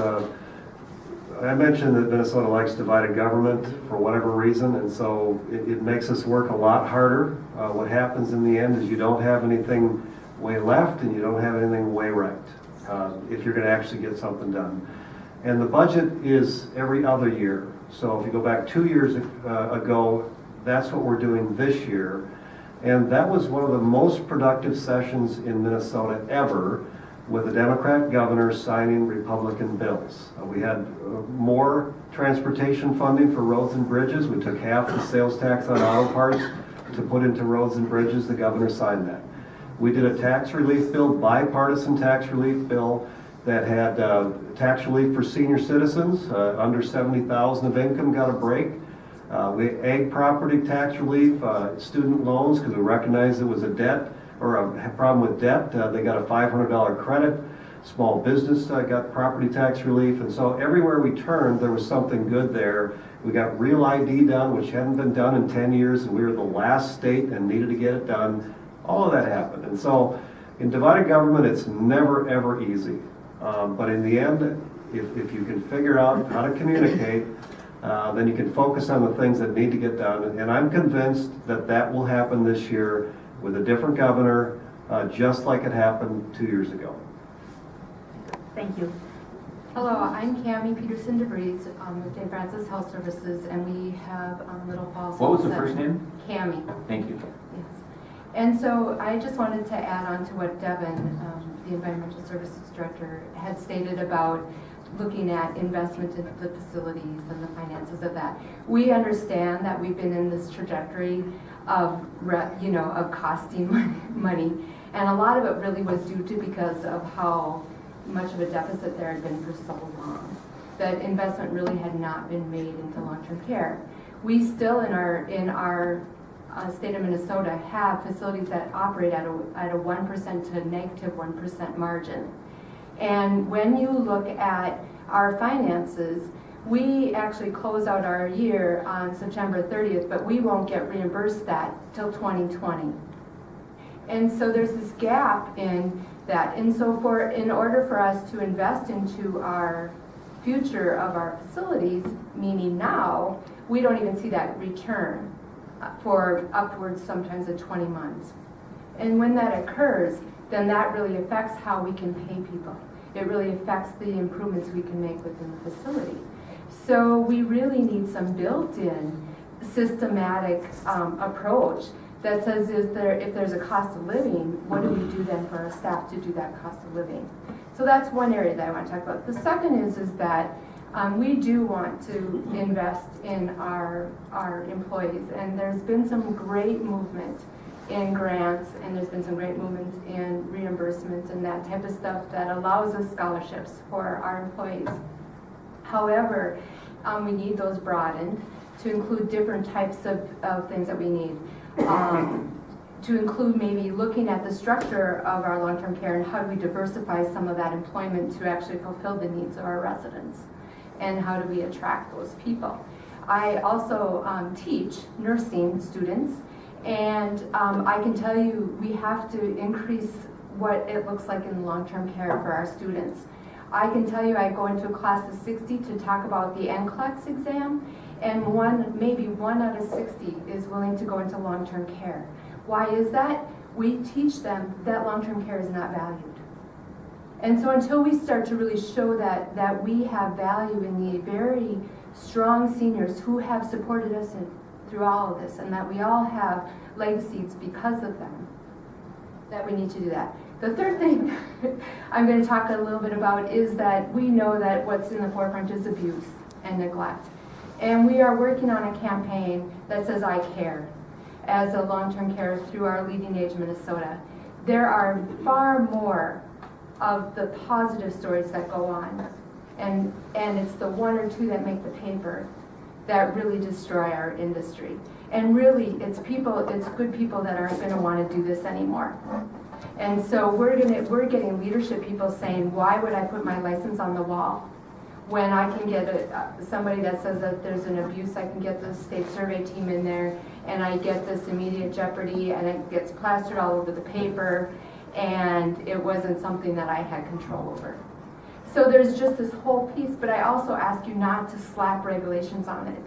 I mentioned that Minnesota likes divided government for whatever reason, and so it makes us work a lot harder. What happens in the end is you don't have anything way left and you don't have anything way right if you're going to actually get something done. And the budget is every other year. So if you go back 2 years ago, that's what we're doing this year. And that was one of the most productive sessions in Minnesota ever, with a Democrat governor signing Republican bills. We had more transportation funding for roads and bridges. We took half the sales tax on auto parts to put into roads and bridges. The governor signed that. We did a tax relief bill, bipartisan tax relief bill, that had tax relief for senior citizens. Under 70,000 of income got a break. We ag property tax relief, student loans, because we recognized it was a debt or a problem with debt. They got a $500 credit. Small business got property tax relief. And so everywhere we turned, there was something good there. We got real ID done, which hadn't been done in 10 years, and we were the last state and needed to get it done. All of that happened. And so in divided government, it's never, ever easy. But in the end, if you can figure out how to communicate, then you can focus on the things that need to get done. And I'm convinced that that will happen this year with a different governor, just like it happened 2 years ago. Thank you. Hello, I'm Cammie Peterson DeVries with St. Francis Health Services, and we have Little Falls. What was the first name? Cammie. Thank you. Yes. And so I just wanted to add on to what Devin, the Environmental Services Director, had stated about looking at investment into the facilities and the finances of that. We understand that we've been in this trajectory of costing money, and a lot of it really was due to because of how much of a deficit there had been for so long. That investment really had not been made into long-term care. We still in our state of Minnesota have facilities that operate at a 1% to -1% margin. And when you look at our finances, we actually close out our year on September 30th, but we won't get reimbursed that till 2020. And so there's this gap in that. And so in order for us to invest into our future of our facilities, meaning now, we don't even see that return. for upwards sometimes of 20 months. And when that occurs, then that really affects how we can pay people. It really affects the improvements we can make within the facility. So we really need some built-in systematic approach that says if there's a cost of living, what do we do then for our staff to do that cost of living? So that's one area that I want to talk about. The second is that we do want to invest in our employees, and there's been some great movement in grants, and there's been some great movement in reimbursement and that type of stuff that allows us scholarships for our employees. However, we need those broadened to include different types of things that we need. To include maybe looking at the structure of our long-term care and how do we diversify some of that employment to actually fulfill the needs of our residents, and how do we attract those people. I also teach nursing students, and I can tell you we have to increase what it looks like in long-term care for our students. I can tell you I go into a class of 60 to talk about the NCLEX exam, and maybe one out of 60 is willing to go into long-term care. Why is that? We teach them that long-term care is not valued. And so until we start to really show that we have value in the very strong seniors who have supported us through all of this, and that we all have legacies because of them, that we need to do that. The third thing I'm going to talk a little bit about is that we know that what's in the forefront is abuse and neglect. And we are working on a campaign that says I care as a long-term care through our Leading Age Minnesota. There are far more of the positive stories that go on, and it's the one or two that make the paper that really destroy our industry. And really, it's good people that aren't going to want to do this anymore. And so we're getting leadership people saying, why would I put my license on the wall when I can get somebody that says that there's an abuse? I can get the state survey team in there, and I get this immediate jeopardy, and it gets plastered all over the paper, and it wasn't something that I had control over. So there's just this whole piece, but I also ask you not to slap regulations on it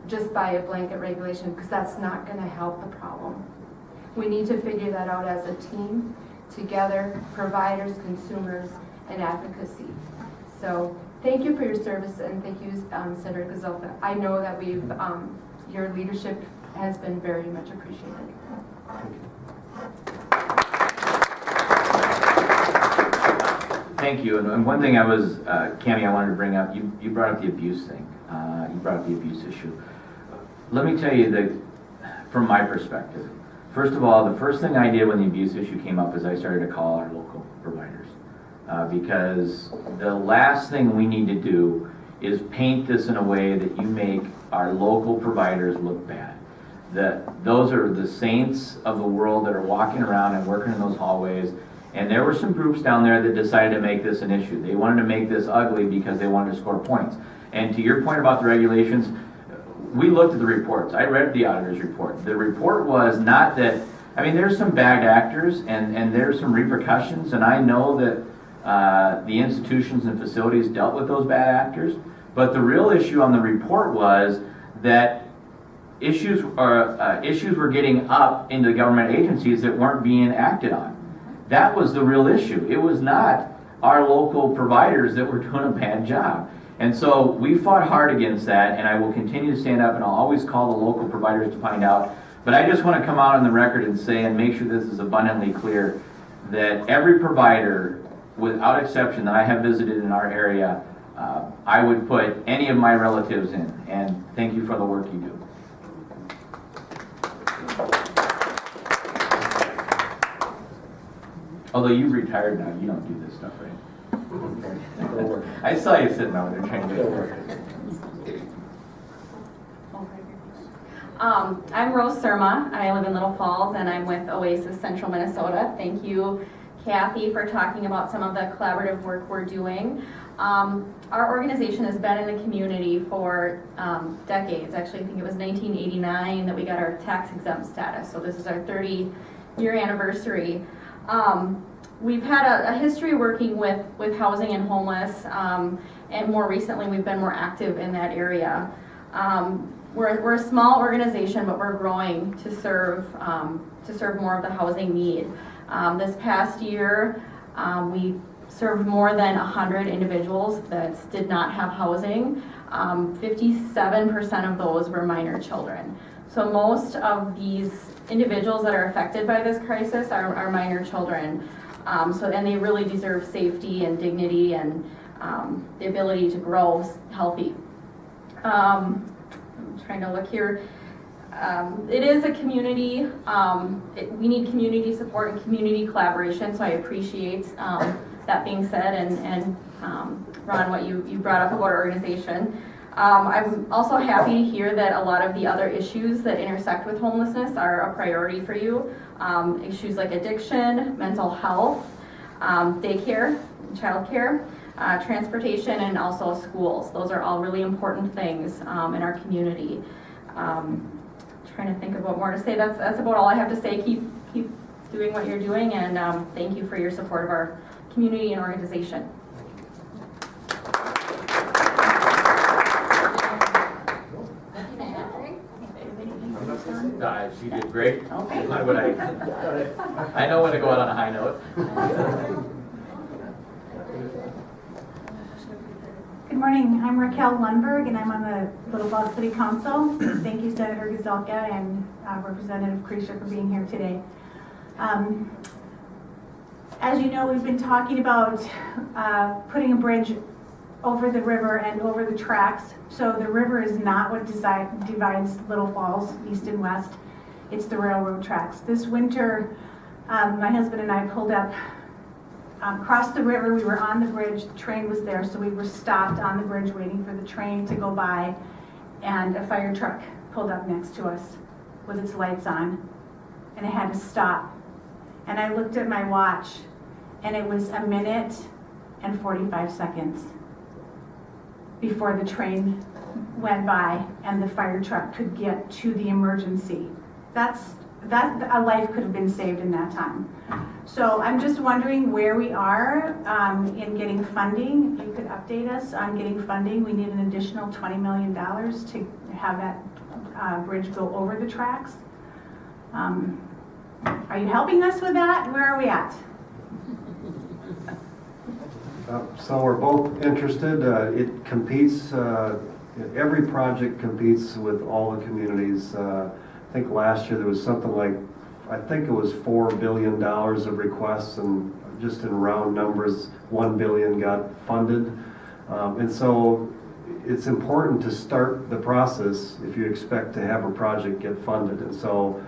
just by a blanket regulation, because that's not going to help the problem. We need to figure that out as a team, together, providers, consumers, and advocacy. So thank you for your service, and thank you, Senator Gazelka. I know that your leadership has been very much appreciated. Thank you. And one thing Cammie, I wanted to bring up, you brought up the abuse thing. You brought up the abuse issue. Let me tell you that from my perspective, first of all, the first thing I did when the abuse issue came up is I started to call our local providers. Because the last thing we need to do is paint this in a way that you make our local providers look bad. That those are the saints of the world that are walking around and working in those hallways. And there were some groups down there that decided to make this an issue. They wanted to make this ugly because they wanted to score points. And to your point about the regulations, we looked at the reports. I read the auditor's report. The report was not that, I mean, there's some bad actors and there's some repercussions, and I know that the institutions and facilities dealt with those bad actors. But the real issue on the report was that issues were getting up into government agencies that weren't being acted on. That was the real issue. It was not our local providers that were doing a bad job. And so we fought hard against that, and I will continue to stand up, and I'll always call the local providers to find out. But I just want to come out on the record and say, and make sure this is abundantly clear, that every provider, without exception, that I have visited in our area, I would put any of my relatives in. And thank you for the work you do. Although you've retired now, you don't do this stuff, right? I saw you sitting over there trying to get work. I'm Rose Surma. I live in Little Falls, and I'm with Oasis Central Minnesota. Thank you, Kathy, for talking about some of the collaborative work we're doing. Our organization has been in the community for decades. Actually, I think it was 1989 that we got our tax exempt status. So this is our 30-year anniversary. We've had a history working with housing and homeless, and more recently we've been more active in that area. we're a small organization, but we're growing to serve more of the housing need. This past year, we served more than 100 individuals that did not have housing. 57% of those were minor children. So most of these individuals that are affected by this crisis are minor children. And they really deserve safety and dignity and the ability to grow healthy. I'm trying to look here. It is a community, we need community support and community collaboration, so I appreciate that being said, and Ron, what you brought up about our organization. I'm also happy to hear that a lot of the other issues that intersect with homelessness are a priority for you. Issues like addiction, mental health, daycare, childcare, transportation, and also schools. Those are all really important things in our community. Trying to think of what more to say. That's about all I have to say. Keep doing what you're doing, and thank you for your support of our community and organization. She did great. Okay. I know when to go out on a high note. Good morning, I'm Raquel Lundberg, and I'm on the Little Falls City Council. Thank you, Senator Gazelka and Representative Kresha, for being here today. As you know, we've been talking about putting a bridge over the river and over the tracks. So the river is not what divides Little Falls, east and west. It's the railroad tracks. This winter, my husband and I pulled up, crossed the river. We were on the bridge. The train was there, so we were stopped on the bridge waiting for the train to go by, and a fire truck pulled up next to us with its lights on, and it had to stop. And I looked at my watch, and it was 1 minute and 45 seconds before the train went by and the fire truck could get to the emergency. That a life could have been saved in that time. So I'm just wondering where we are in getting funding. If you could update us on getting funding. We need an additional $20 million to have that bridge go over the tracks. Are you helping us with that? Where are we at? So we're both interested. It competes, every project competes with all the communities. I think last year there was something like, I think it was $4 billion of requests, and just in round numbers, 1 billion got funded. And so it's important to start the process if you expect to have a project get funded. And so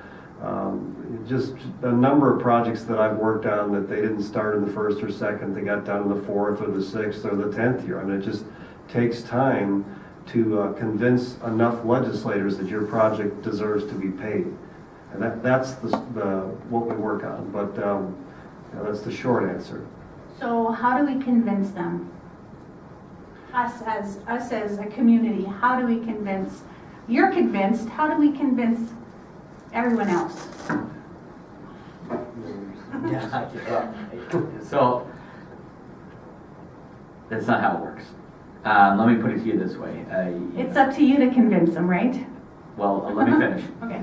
just a number of projects that I've worked on that they didn't start in the first or second, they got done in the fourth or the sixth or the 10th year. I mean, it just takes time to convince enough legislators that your project deserves to be paid. And that's what we work on, but that's the short answer. So how do we convince them? Us as a community, how do we convince? You're convinced, how do we convince everyone else? So that's not how it works. Let me put it to you this way. It's up to you to convince them, right? Well, let me finish. Okay.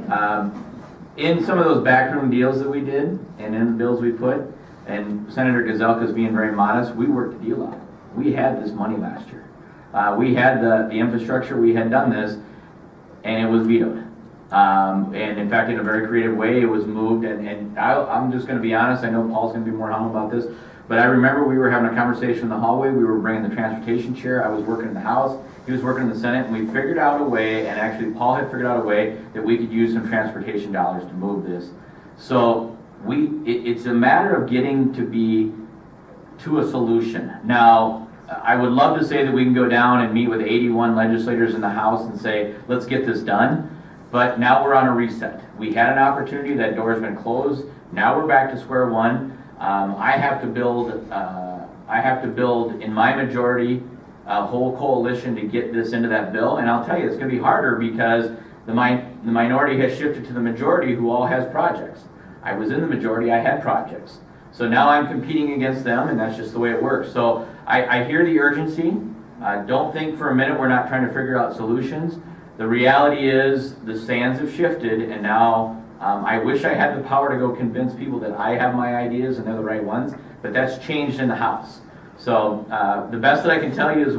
In some of those backroom deals that we did, and in the bills we put, and Senator Gazelka is being very modest, we worked the deal out. We had this money last year. We had the infrastructure, we had done this, and it was vetoed. And in fact, in a very creative way, it was moved, and I'm just going to be honest, I know Paul's going to be more humble about this, but I remember we were having a conversation in the hallway, we were bringing the transportation chair, I was working in the House, he was working in the Senate, and we figured out a way, and actually Paul had figured out a way that we could use some transportation dollars to move this. So it's a matter of getting to a solution. Now, I would love to say that we can go down and meet with 81 legislators in the House and say, let's get this done. But now we're on a reset. We had an opportunity, that door's been closed. Now we're back to square one. I have to build in my majority a whole coalition to get this into that bill. And I'll tell you, it's going to be harder because the minority has shifted to the majority, who all has projects. I was in the majority, I had projects. So now I'm competing against them, and that's just the way it works. So I hear the urgency. Don't think for a minute we're not trying to figure out solutions. the reality is the sands have shifted, and now I wish I had the power to go convince people that I have my ideas and they're the right ones, but that's changed in the House. So the best that I can tell you is,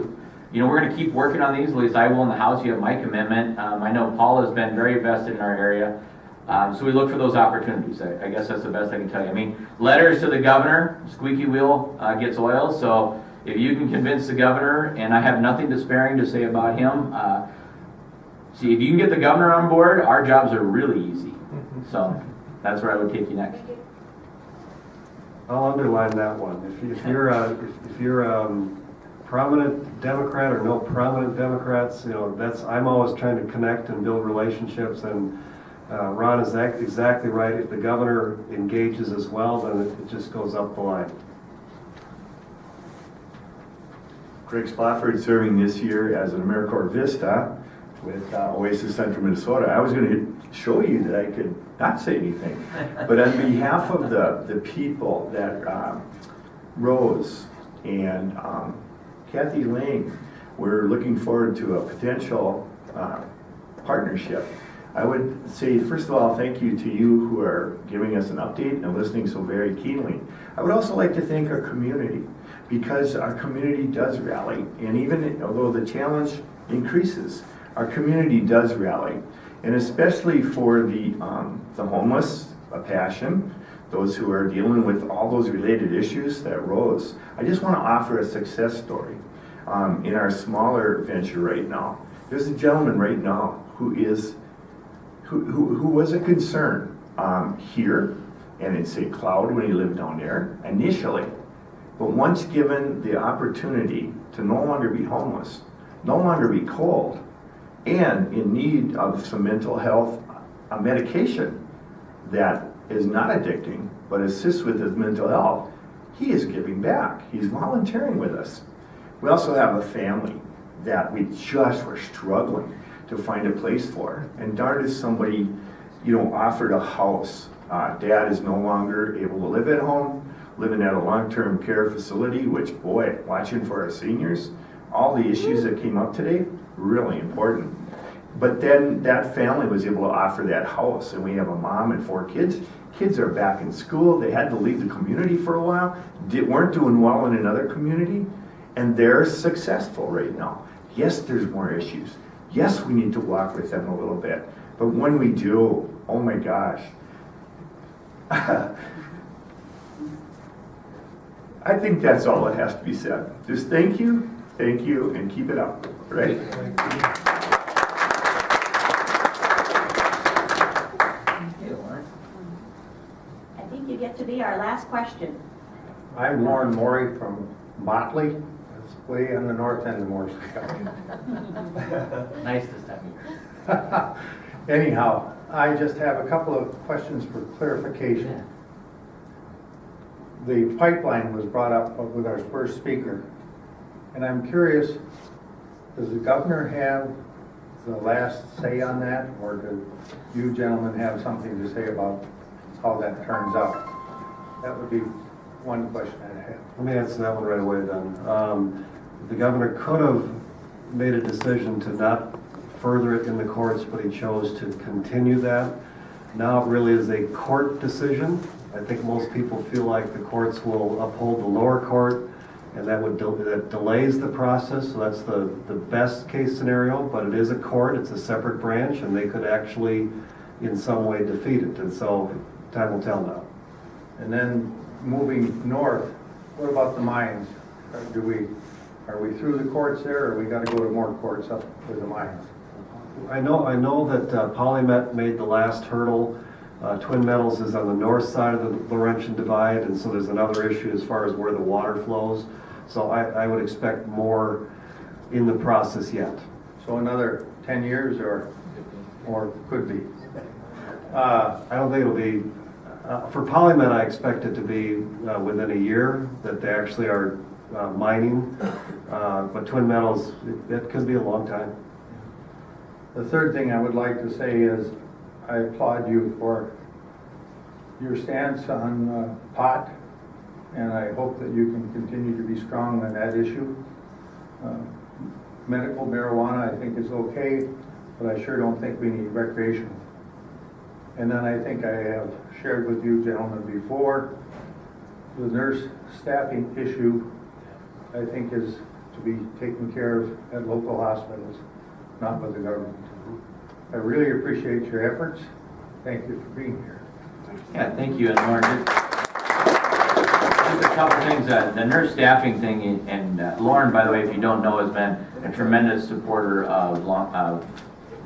we're going to keep working on these, at least I will in the House. You have my commitment. I know Paul has been very vested in our area. So we look for those opportunities. I guess that's the best I can tell you. I mean, letters to the governor, squeaky wheel gets oil. So if you can convince the governor, and I have nothing despairing to say about him, see, if you can get the governor on board, our jobs are really easy. So that's where I would take you next. I'll underline that one. If you're a prominent Democrat or no prominent Democrats, I'm always trying to connect and build relationships, and Ron is exactly right. If the governor engages as well, then it just goes up the line. Greg Spofford, serving this year as an AmeriCorps Vista with Oasis Central Minnesota. I was going to show you that I could not say anything, but on behalf of the people that Rose and Kathy Lang, we're looking forward to a potential partnership. I would say, first of all, thank you to you who are giving us an update and listening so very keenly. I would also like to thank our community, because our community does rally, and even although the challenge increases, our community does rally, and especially for the homeless, a passion, those who are dealing with all those related issues that rose. I just want to offer a success story in our smaller venture right now. There's a gentleman right now who was a concern here and in St. Cloud when he lived down there initially. But once given the opportunity to no longer be homeless, no longer be cold, and in need of some mental health medication that is not addicting, but assists with his mental health, he is giving back. He's volunteering with us. We also have a family that we just were struggling to find a place for. And darn if somebody, offered a house. Dad is no longer able to live at home, living at a long-term care facility, which, boy, watching for our seniors, all the issues that came up today, really important. But then that family was able to offer that house, and we have a mom and 4 kids. Kids are back in school. They had to leave the community for a while, weren't doing well in another community, and they're successful right now. Yes, there's more issues. Yes, we need to walk with them a little bit. But when we do, oh my gosh. I think that's all that has to be said. Just thank you, and keep it up, right? I think you get to be our last question. I'm Warren Morey from Motley. That's way on the north end of Morris County. Nice this time of year. Anyhow, I just have a couple of questions for clarification. The pipeline was brought up with our first speaker, and I'm curious, does the governor have the last say on that, or do you gentlemen have something to say about how that turns out? That would be one question I have. Let me answer that one right away then. The governor could have made a decision to not further it in the courts, but he chose to continue that. Now it really is a court decision. I think most people feel like the courts will uphold the lower court, and that delays the process. So that's the best case scenario, but it is a court, it's a separate branch, and they could actually in some way defeat it. And so time will tell now. And then moving north, what about the mines? Are we through the courts there, or we got to go to more courts up with the mines? I know that Polymet made the last hurdle. Twin Metals is on the north side of the Laurentian Divide, and so there's another issue as far as where the water flows. So I would expect more in the process yet. So another 10 years or could be? I don't think it'll be, for Polymet I expect it to be within a year that they actually are mining, but Twin Metals, it could be a long time. The third thing I would like to say is I applaud you for your stance on pot, and I hope that you can continue to be strong on that issue. Medical marijuana I think is okay, but I sure don't think we need recreation. And then I think I have shared with you gentlemen before, the nurse staffing issue, I think is to be taken care of at local hospitals, not by the government. I really appreciate your efforts. Thank you for being here. Yeah, thank you, and Lauren, just a couple things, the nurse staffing thing, and Lauren, by the way, if you don't know, has been a tremendous supporter of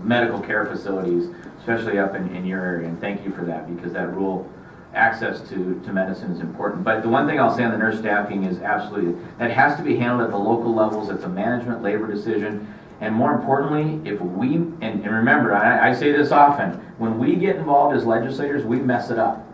medical care facilities, especially up in your area, and thank you for that, because that rural access to medicine is important. But the one thing I'll say on the nurse staffing is absolutely, that has to be handled at the local levels. It's a management labor decision. And more importantly, if we, and remember, I say this often, when we get involved as legislators, we mess it up.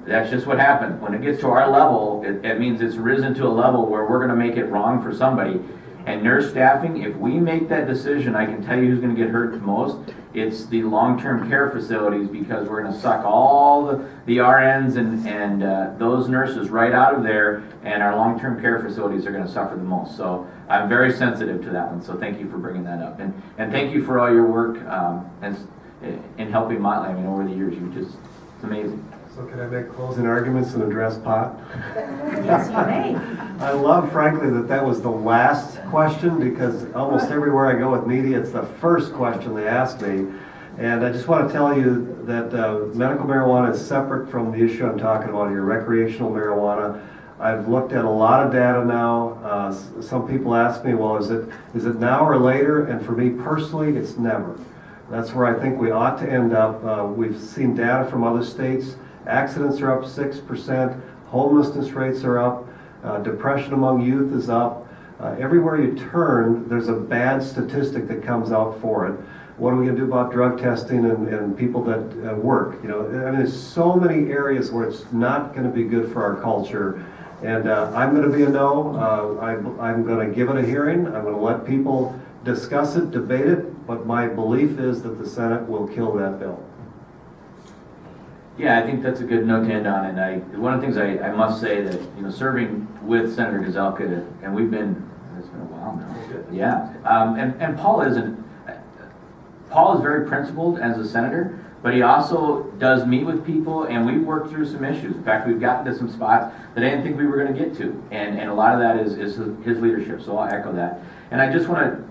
That's just what happens. When it gets to our level, it means it's risen to a level where we're going to make it wrong for somebody. And nurse staffing, if we make that decision, I can tell you who's going to get hurt the most. It's the long-term care facilities, because we're going to suck all the RNs and those nurses right out of there, and our long-term care facilities are going to suffer the most. So I'm very sensitive to that one, so thank you for bringing that up. And thank you for all your work in helping Motley. I mean, over the years, it's amazing. So can I make closing arguments and address pot? Yes, you may. I love, frankly, that was the last question, because almost everywhere I go with media, it's the first question they ask me. And I just want to tell you that medical marijuana is separate from the issue I'm talking about here, recreational marijuana. I've looked at a lot of data now. Some people ask me, well, is it now or later? And for me personally, it's never. That's where I think we ought to end up. We've seen data from other states. Accidents are up 6%, homelessness rates are up, depression among youth is up. Everywhere you turn, there's a bad statistic that comes out for it. What are we going to do about drug testing and people that work? I mean, there's so many areas where it's not going to be good for our culture. And I'm going to be a no. I'm going to give it a hearing. I'm going to let people discuss it, debate it, but my belief is that the Senate will kill that bill. Yeah, I think that's a good note to end on. And one of the things I must say that, serving with Senator Gazelka, and it's been a while now. Yeah, and Paul is very principled as a senator, but he also does meet with people, and we've worked through some issues. In fact, we've gotten to some spots that I didn't think we were going to get to, and a lot of that is his leadership. So I'll echo that. And I just want to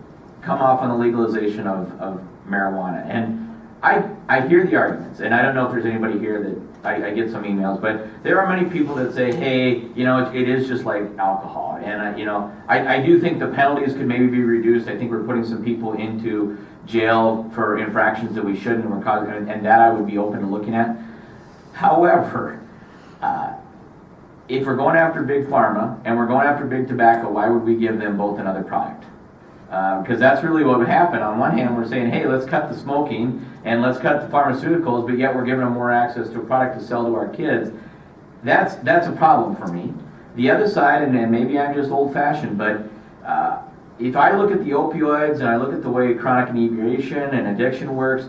come off on the legalization of marijuana. And I hear the arguments, and I don't know if there's anybody here that I get some emails, but there are many people that say, hey, it is just like alcohol. And I do think the penalties could maybe be reduced. I think we're putting some people into jail for infractions that we shouldn't, and that I would be open to looking at. However, if we're going after big pharma and we're going after big tobacco, why would we give them both another product? Because that's really what would happen. On one hand, we're saying, hey, let's cut the smoking and let's cut the pharmaceuticals, but yet we're giving them more access to a product to sell to our kids. That's a problem for me. The other side, and maybe I'm just old-fashioned, but if I look at the opioids and I look at the way chronic inebriation and addiction works,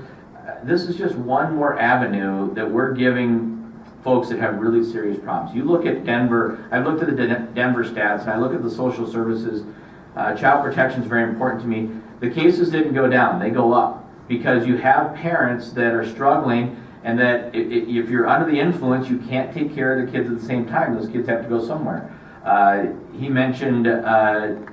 this is just one more avenue that we're giving folks that have really serious problems. You look at Denver, I've looked at the Denver stats, and I look at the social services. Child protection is very important to me. The cases didn't go down, they go up, because you have parents that are struggling, and that if you're under the influence, you can't take care of the kids at the same time. Those kids have to go somewhere. He mentioned under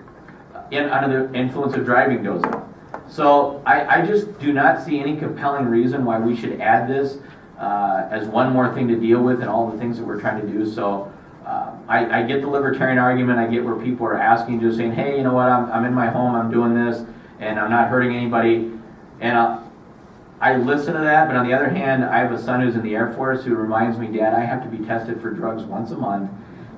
the influence of driving goes up. So I just do not see any compelling reason why we should add this as one more thing to deal with and all the things that we're trying to do. So I get the libertarian argument. I get where people are asking, just saying, hey, you know what, I'm in my home, I'm doing this, and I'm not hurting anybody. And I listen to that, but on the other hand, I have a son who's in the Air Force who reminds me, Dad, I have to be tested for drugs once a month.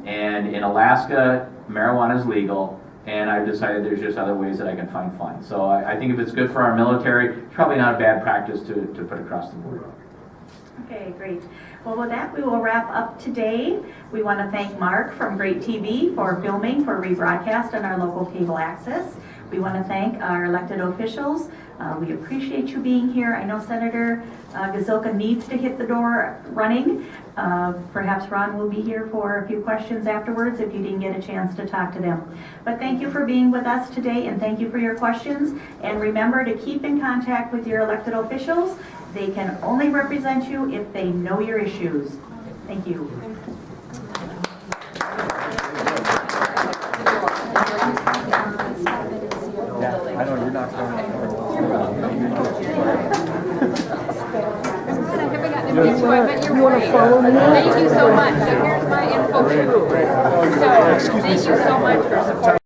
And in Alaska, marijuana is legal, and I've decided there's just other ways that I can find fun. So I think if it's good for our military, it's probably not a bad practice to put across the board. Okay, great. Well, with that, we will wrap up today. We want to thank Mark from Great TV for filming for rebroadcast on our local cable access. We want to thank our elected officials. We appreciate you being here. I know Senator Gazelka needs to hit the door running. Perhaps Ron will be here for a few questions afterwards if you didn't get a chance to talk to them. But thank you for being with us today, and thank you for your questions. And remember to keep in contact with your elected officials. They can only represent you if they know your issues. Thank you. I know you're not going anywhere. You want to follow me? Thank you so much. So here's my info too. So thank you so much for supporting.